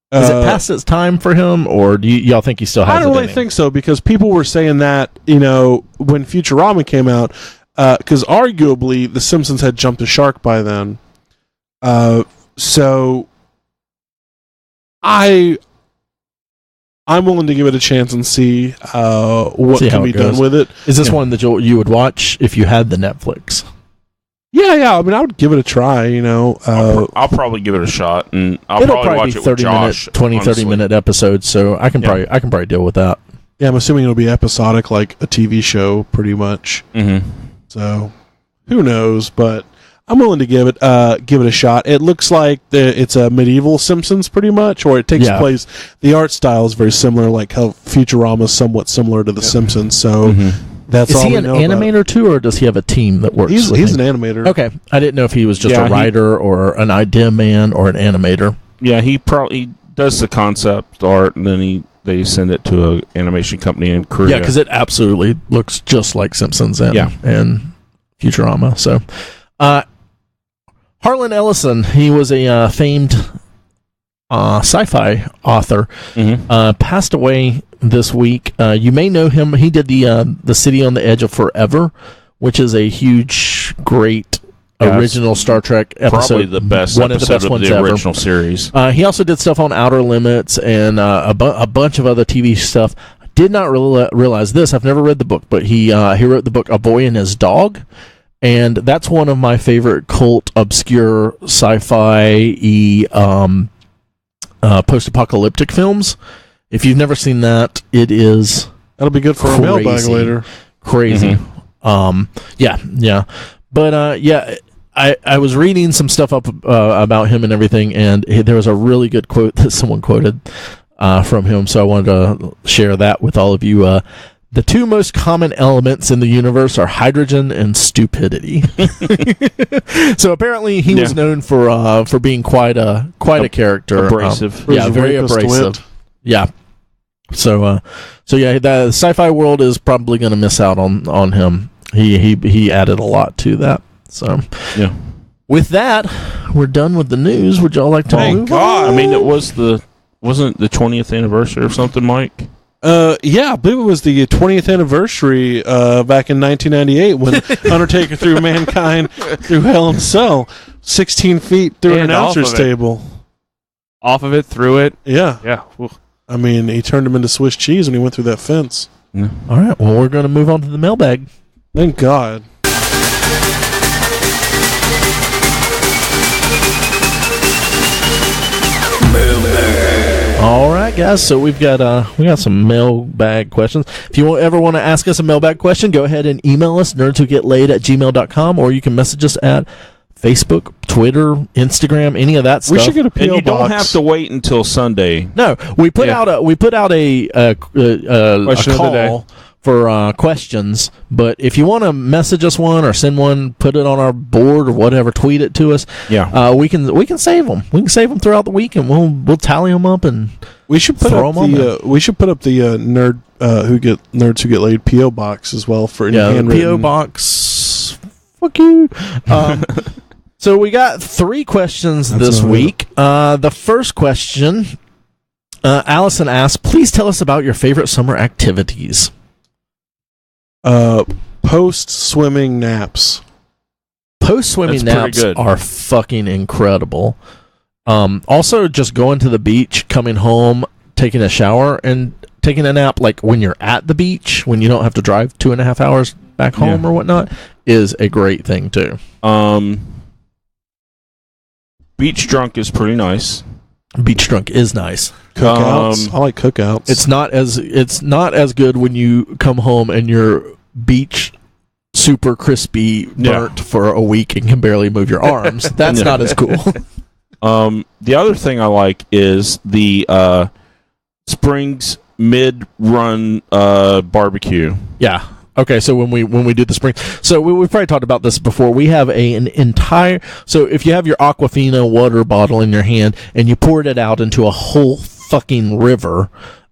Is it past its time for him, or do y'all think he still has it? I don't really think so, because people were saying that, when Futurama came out, because arguably The Simpsons had jumped the shark by then. So I'm willing to give it a chance and see what can be done with it. Is this one that you would watch if you had the Netflix? Yeah. I mean, I would give it a try. I'll probably give it a shot, and It'll probably watch be it with Josh. 30-minute episodes, so I can probably deal with that. Yeah, I'm assuming it'll be episodic, like a TV show, pretty much. Mm-hmm. So who knows? But I'm willing to give it a shot. It looks like it's a medieval Simpsons, pretty much, or it takes place. The art style is very similar, like how Futurama is somewhat similar to The Simpsons. So. Mm-hmm. That's is all he an animator too, or does he have a team that works? He's an animator. Okay, I didn't know if he was just a writer or an idea man or an animator. Yeah, he probably does the concept art, and then they send it to an animation company in Korea. Yeah, because it absolutely looks just like Simpsons and Futurama. So, Harlan Ellison, he was a famed sci-fi author, passed away this week. You may know him. He did the City on the Edge of Forever, which is a huge, great original Star Trek episode. Probably the best one episode of the best ones the ever. Original series. He also did stuff on Outer Limits and a bunch of other TV stuff. I did not realize this. I've never read the book, but he wrote the book A Boy and His Dog. And that's one of my favorite cult, obscure, sci-fi post-apocalyptic films. If you've never seen that, it is that'll be good for a mailbag later. Crazy. Yeah. But I was reading some stuff up about him and everything, and there was a really good quote that someone quoted from him, so I wanted to share that with all of you. The two most common elements in the universe are hydrogen and stupidity. So apparently he was known for being quite a character. Abrasive. Very abrasive. Yeah. So the sci-fi world is probably going to miss out on him. He added a lot to that. So with that, we're done with the news. Would y'all like to move on? I mean, wasn't it the 20th anniversary or something, Mike? Yeah, I believe it was the 20th anniversary back in 1998 when Undertaker threw Mankind through Hell in a Cell, 16 feet through an announcer's table. Off of it, through it. Yeah. Yeah. Oof. I mean, he turned him into Swiss cheese when he went through that fence. Yeah. All right, well, we're going to move on to the mailbag. Thank God. All right, guys. So we got some mailbag questions. If you ever want to ask us a mailbag question, go ahead and email us nerdswhogetlaid@gmail.com, or you can message us at Facebook, Twitter, Instagram, any of that stuff. We should get a PO and you box. don't have to wait until Sunday. No, we put out a Question of the day. call for questions. But if you want to message us one or send one, put it on our board or whatever, tweet it to us. Yeah, we can save them. We can save them throughout the week, and we'll tally them up and we should put up the nerds who get laid PO box as well for any handwritten. PO box. Fuck you. So we got 3 questions this week. The first question, Allison asked, please tell us about your favorite summer activities. Post-swimming naps. Post-swimming naps are fucking incredible. Also, just going to the beach, coming home, taking a shower, and taking a nap, like when you're at the beach, when you don't have to drive 2.5 hours back home or whatnot, is a great thing, too. Beach drunk is pretty nice. Beach drunk is nice. Cookouts. I like cookouts. It's not as good when you come home and your beach super crispy burnt for a week and can barely move your arms. That's not as cool. The other thing I like is the Springs mid-run barbecue. Yeah. Okay, so when we do the spring, so we've probably talked about this before. We have an entire. So if you have your Aquafina water bottle in your hand and you poured it out into a whole fucking river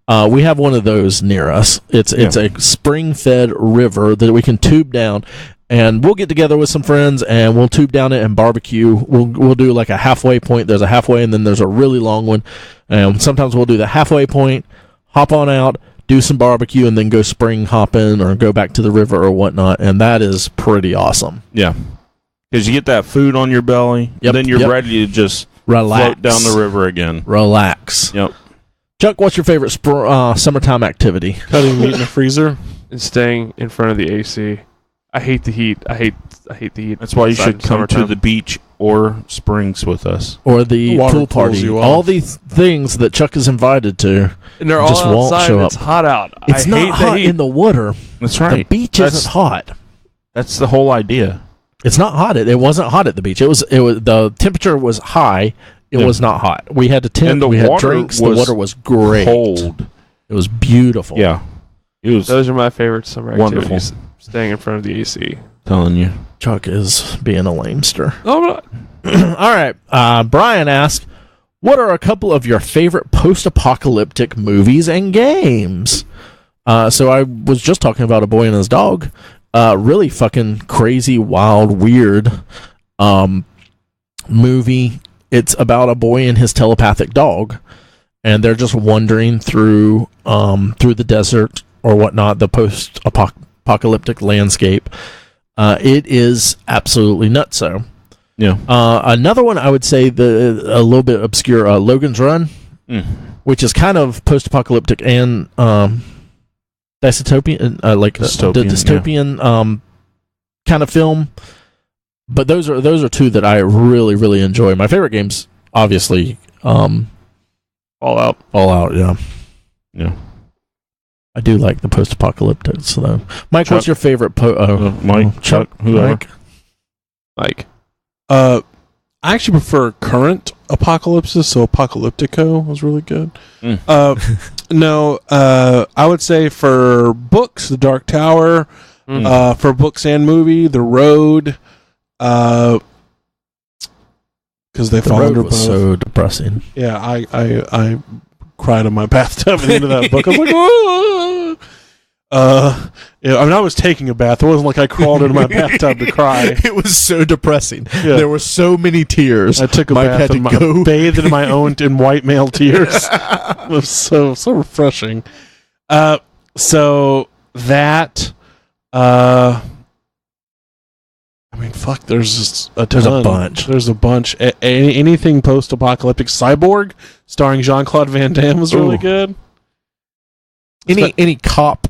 We have one of those near us. It's a spring-fed river that we can tube down, and we'll get together with some friends and we'll tube down it and barbecue. We'll do like a halfway point. There's a halfway, and then there's a really long one. And sometimes we'll do the halfway point, hop on out, do some barbecue, and then go spring hopping or go back to the river or whatnot. And that is pretty awesome. Yeah. Because you get that food on your belly, and then you're ready to just float down the river again. Relax. Yep. Chuck, what's your favorite summertime activity? Cutting meat in the freezer. And staying in front of the AC. I hate the heat. I hate the heat. That's why you should come summertime. to the beach or springs with us. Or the Water pool cools party. you All off. these things that Chuck is invited to. And they're just all won't outside. show And it's up. hot out. It's I not hate hot the heat. in the water. That's right. The beach That's- isn't hot. That's the whole idea. It's not hot. It wasn't hot at the beach. It was the temperature was high. It was not hot. We had to tent. And the we had water drinks. was The water was great. Cold. It was beautiful. Yeah. It was Those are my favorite summer Wonderful. activities. Staying in front of the AC. telling you. Chuck is being a lamester. No, I'm not. All right. Brian asked, what are a couple of your favorite post-apocalyptic movies and games? So I was just talking about A Boy and His Dog. Really fucking crazy, wild, weird movie. It's about a boy and his telepathic dog, and they're just wandering through the desert or whatnot, the post-apocalyptic landscape. It is absolutely nutso. Yeah. Another one I would say a little bit obscure, Logan's Run, which is kind of post-apocalyptic and dystopian, dystopian kind of film. But those are two that I really, really enjoy. My favorite games, obviously, Fallout. Yeah. Yeah. I do like the post-apocalyptic. So, Mike, Chuck. what's your favorite? Mike, Chuck, whoever. Mike. I actually prefer current apocalypses, so Apocalyptico was really good. No, I would say for books, The Dark Tower. For books and movie, The Road. Because they fall under both. So depressing. Yeah, I cried in my bathtub at the end of that book. I was like, oh! Yeah, I mean, I was taking a bath. It wasn't like I crawled into my bathtub to cry. It was so depressing. Yeah. There were so many tears. I took a Mike bath had to and go. bathed in my own in white male tears. It was so refreshing. So that, I mean, fuck. There's just a ton. There's a bunch. There's a bunch. Anything post-apocalyptic. Cyborg, starring Jean-Claude Van Damme, was really good. Any cop?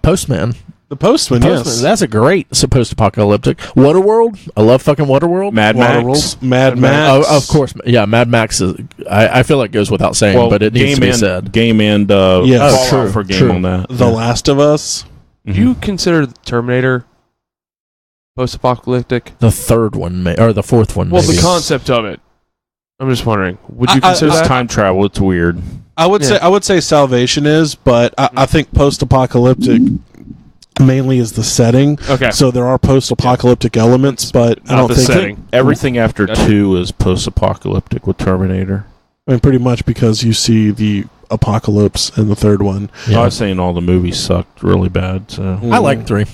Postman. The Postman, yes. That's a great post-apocalyptic. Waterworld. I love fucking Waterworld. Mad Max. Mad Max. Oh, of course. Yeah, Mad Max is. I feel like goes without saying, but it needs to be said. Game and Yes. Fallout for game true. on that. The Last of Us. Do you consider the Terminator post-apocalyptic? The third one, or the fourth one. Well, maybe. the concept of it. I'm just wondering. Would you consider It's that? time travel. It's weird. I would say Salvation is, but I think post-apocalyptic mainly is the setting. Okay. So there are post-apocalyptic elements, but I Not don't the think setting. Everything after 2 is post-apocalyptic with Terminator. I mean, pretty much because you see the apocalypse in the third one. Yeah. I was saying all the movies sucked really bad. So I like 3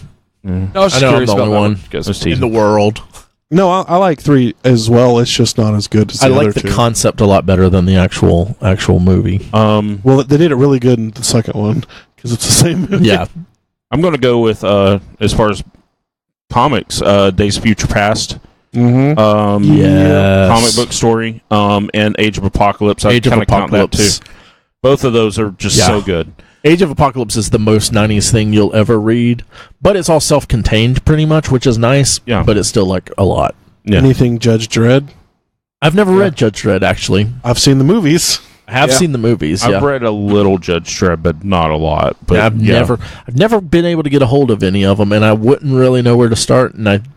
yeah. I was just I know I'm curious the about only that one. because Just in teasing. the world. No, I like 3 as well. It's just not as good as the I like other the two. concept a lot better than the actual movie. Well, they did it really good in the second one because it's the same movie. Yeah. I'm going to go with as far as comics, Days of Future Past. Mm-hmm. Yes. Comic book story, and Age of Apocalypse. I Age of kind of count that Apocalypse. too. Both of those are just so good. Age of Apocalypse is the most 90s thing you'll ever read, but it's all self-contained pretty much, which is nice. Yeah. But it's still like a lot. Yeah. Anything Judge Dredd? I've never read Judge Dredd, actually. I've seen the movies. I have seen the movies. I've read a little Judge Dredd, but not a lot. But I've never been able to get a hold of any of them, and I wouldn't really know where to start. And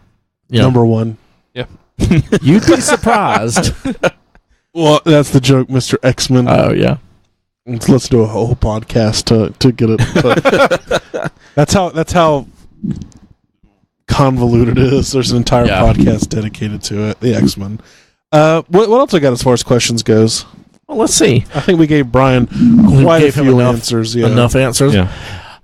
Number 1. you'd be surprised. Well, that's the joke, Mr. X-Men. Oh yeah. Let's do a whole podcast to get it. But that's how convoluted it is. There's an entire podcast dedicated to it. The X-Men. What else I got as far as questions goes? Well, let's see. I think we gave Brian quite a few answers. Yeah. Enough answers. Yeah.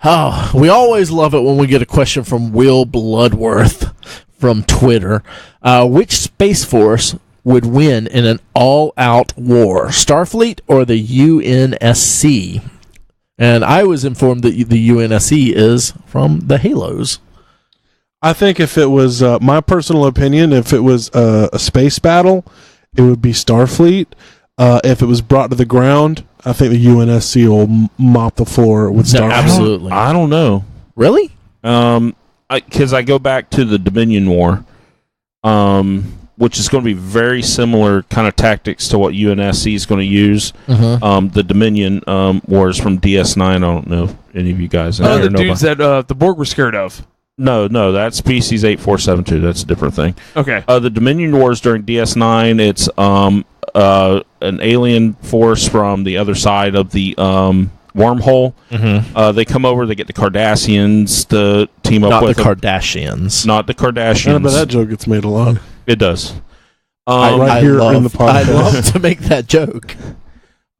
Oh, we always love it when we get a question from Will Bloodworth from Twitter. Which Space Force would win in an all-out war, Starfleet or the UNSC? And I was informed that the UNSC is from the Halos. I think if it was my personal opinion, if it was a space battle, it would be Starfleet. If it was brought to the ground, I think the UNSC will mop the floor with Starfleet. Absolutely. I don't know. Really? Because I go back to the Dominion War, which is going to be very similar kind of tactics to what UNSC is going to use. The Dominion War is from DS9. I don't know if any of you guys Oh, the dudes that the Borg were scared of. No, that's Species 8472. That's a different thing. Okay. The Dominion Wars during DS9, it's an alien force from the other side of the wormhole. They come over, they get the Cardassians to team up with Not the Kardashians. Not the Kardashians. Yeah, but that joke gets made a lot. It does. Right here in the podcast. I love to make that joke.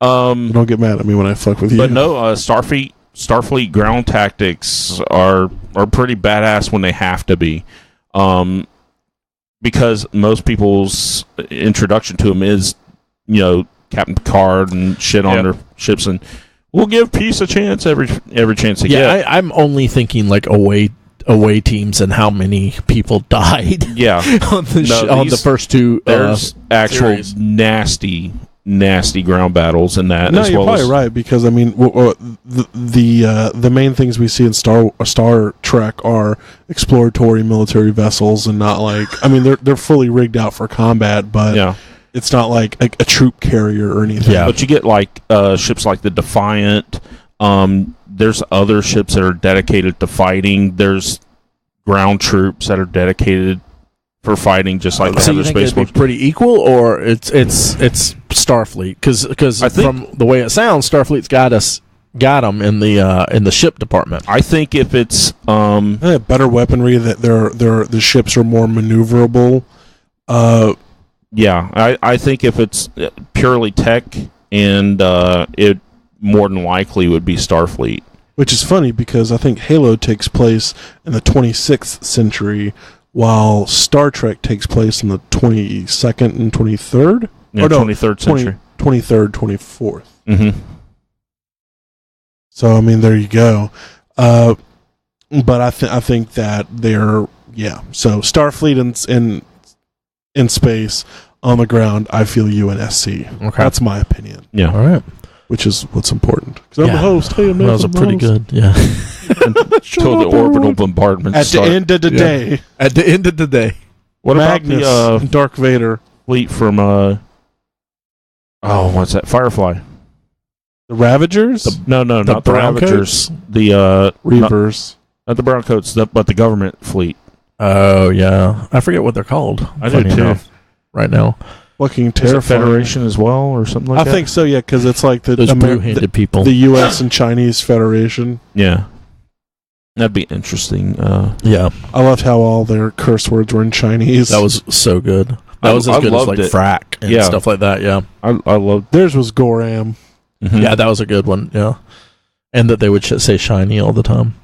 Don't get mad at me when I fuck with you. But no, Starfleet ground tactics are pretty badass when they have to be. Because most people's introduction to them is, Captain Picard and shit on their ships, and we'll give peace a chance every chance they get. I'm only thinking like away teams and how many people died. Yeah, on the first two. There's actual series. nasty ground battles in that. No, as you're well probably as, right, because I mean, the main things we see in Star Trek are exploratory military vessels, and not like, I mean, they're fully rigged out for combat, but it's not like a troop carrier or anything. Yeah. But you get like ships like the Defiant. There's other ships that are dedicated to fighting. There's ground troops that are dedicated for fighting, just like So the you other think space it'd be force. pretty equal, or it's Starfleet? Because I think- from the way it sounds, Starfleet's got them in the ship department. I think if it's They have better weaponry, that the ships are more maneuverable. I think if it's purely tech, and it more than likely would be Starfleet. Which is funny, because I think Halo takes place in the 26th century, while Star Trek takes place in the 22nd and 23rd? Yeah, Or no, 23rd century. 23rd, 24th. Mm-hmm. So, I mean, there you go. But I think that they're, so Starfleet in space, on the ground, I feel UNSC. Okay. That's my opinion. Yeah. All right. Which is what's important. Because I'm the host. Hey, I'm That was a pretty good. Yeah. Until the orbital bombardment At start. the end of the day, At the end of the day. What Magnus about and Dark Vader, the fleet from what's that? Firefly. the Ravagers, No, not the brown Ravagers. coats? The Reavers. not the brown coats, but the government fleet. Oh yeah, I forget what they're called. I do funny too. enough, right now. Fucking Is it terrifying. Federation as well, or something like I that? think so, yeah, because it's like Those blue-handed people. the U.S. and Chinese Federation. Yeah. That'd be interesting. Yeah, I loved how all their curse words were in Chinese. that was so good. That was as I good as loved like it. frack and Yeah. stuff like that. Yeah, I love. Theirs was Goram. Mhm. yeah, that was a good one. Yeah, and that they would say shiny all the time.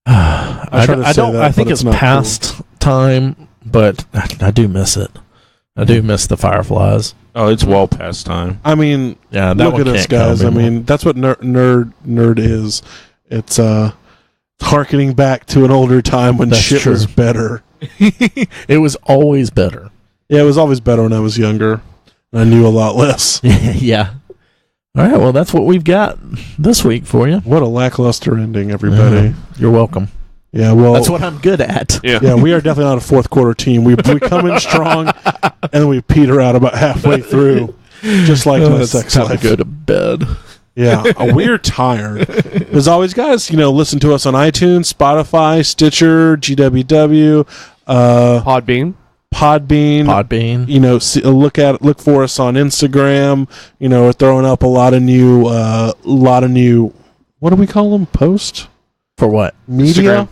I try to say don't. that, I think but it's it's not past time, but I do miss it. I do miss the Fireflies. Oh, it's well past time. I mean, Yeah, that look one at us, can't come guys. I anymore. mean, that's what nerd is. It's harkening back to an older time when That's shit true. was better. It was always better. Yeah, it was always better when I was younger. And I knew a lot less. Yeah. All right. Well, that's what we've got this week for you. What a lackluster ending, everybody. You're welcome. Yeah, well, That's what I'm good at. yeah, we are definitely not a fourth quarter team. We come in strong, and then we peter out about halfway through, just like my It's sex time to life. go to bed. Yeah, we're tired. As always, guys, listen to us on iTunes, Spotify, Stitcher, GWW, Podbean. Podbean. Podbean. Look for us on Instagram. We're throwing up a lot of new. What do we call them? Post For what? media. Instagram.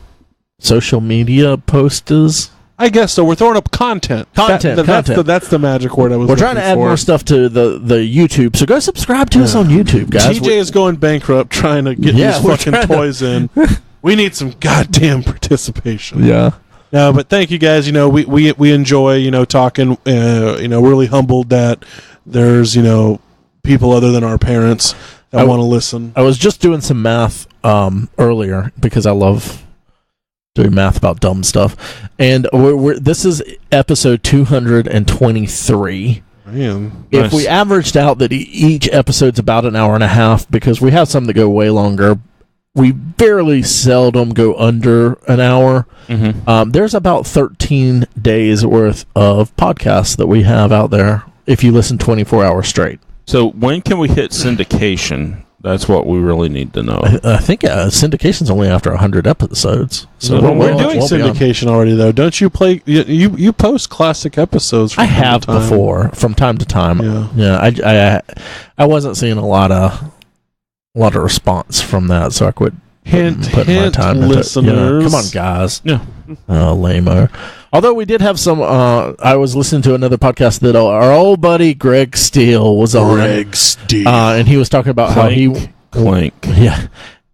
Social media posters. I guess so. We're throwing up content. Content. That's the magic word I was. We're trying to add more stuff to the YouTube, so go subscribe to us on YouTube, guys. TJ is going bankrupt trying to get these fucking toys in. We need some goddamn participation. Yeah. No, but thank you guys. You know, we enjoy, you know, talking. You know, really humbled that there's, you know, people other than our parents that want to listen. I was just doing some math earlier because I love doing math about dumb stuff, and this is episode 223. Man, if nice. we averaged out that each episode's about an hour and a half, because we have some that go way longer, we very seldom go under an hour. Mm-hmm. There's about 13 days worth of podcasts that we have out there if you listen 24 hours straight. So when can we hit syndication? That's what we really need to know. I think syndication's only after 100 episodes. So we're doing syndication already, though. Don't you play? You post classic episodes. From I have before, from time to time. Yeah. I wasn't seeing a lot of response from that, so I quit putting my time into listeners. It. Yeah, come on, guys. Yeah. Lame-o. Although we did have some, I was listening to another podcast that our old buddy Greg Steele was on. And he was talking about how he... Clank. Yeah.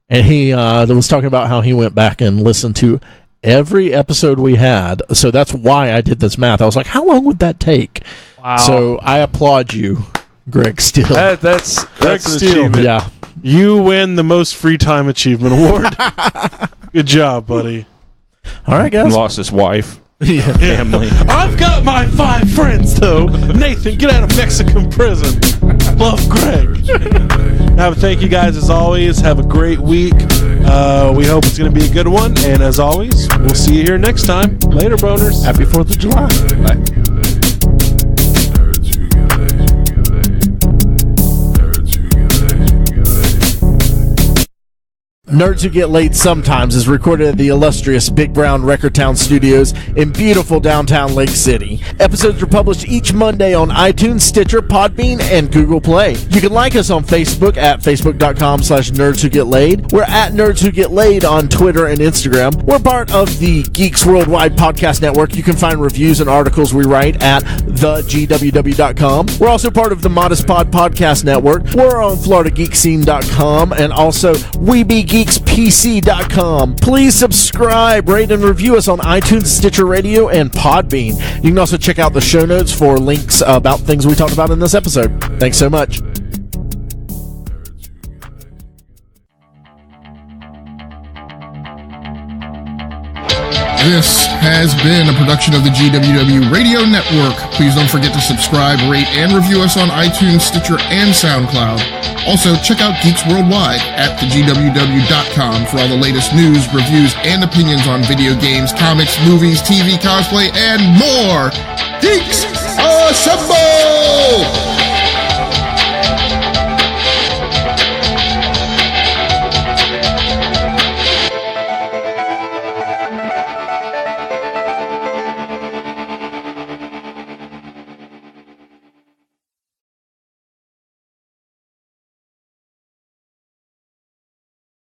And he was talking about how he went back and listened to every episode we had. So that's why I did this math. I was like, how long would that take? Wow. So I applaud you, Greg Steele. That's Greg an Steele. achievement. Yeah. You win the most free time achievement award. Good job, buddy. All right, guys. Lost his wife. Yeah. Family. I've got my 5 friends, though. Nathan, get out of Mexican prison. Love, Greg. Thank you guys as always. Have a great week. We hope it's going to be a good one. And as always, we'll see you here next time. Later, boners. Happy 4th of July. Bye. Nerds Who Get Laid Sometimes is recorded at the illustrious Big Brown Record Town Studios in beautiful downtown Lake City. Episodes are published each Monday on iTunes, Stitcher, Podbean, and Google Play. You can like us on Facebook at facebook.com/nerdswhogetlaid. We're at Nerds Who Get Laid on Twitter and Instagram. We're part of the Geeks Worldwide Podcast Network. You can find reviews and articles we write at thegww.com. We're also part of the Modest Pod Podcast Network. We're on FloridaGeekscene.com and also WeBeGeeksPC.com. Please subscribe, rate, and review us on iTunes, Stitcher Radio, and Podbean. You can also check out the show notes for links about things we talked about in this episode. Thanks so much. This has been a production of the GWW Radio Network. Please don't forget to subscribe, rate, and review us on iTunes, Stitcher, and SoundCloud. Also, check out Geeks Worldwide at thegww.com for all the latest news, reviews, and opinions on video games, comics, movies, TV, cosplay, and more. Geeks Assemble!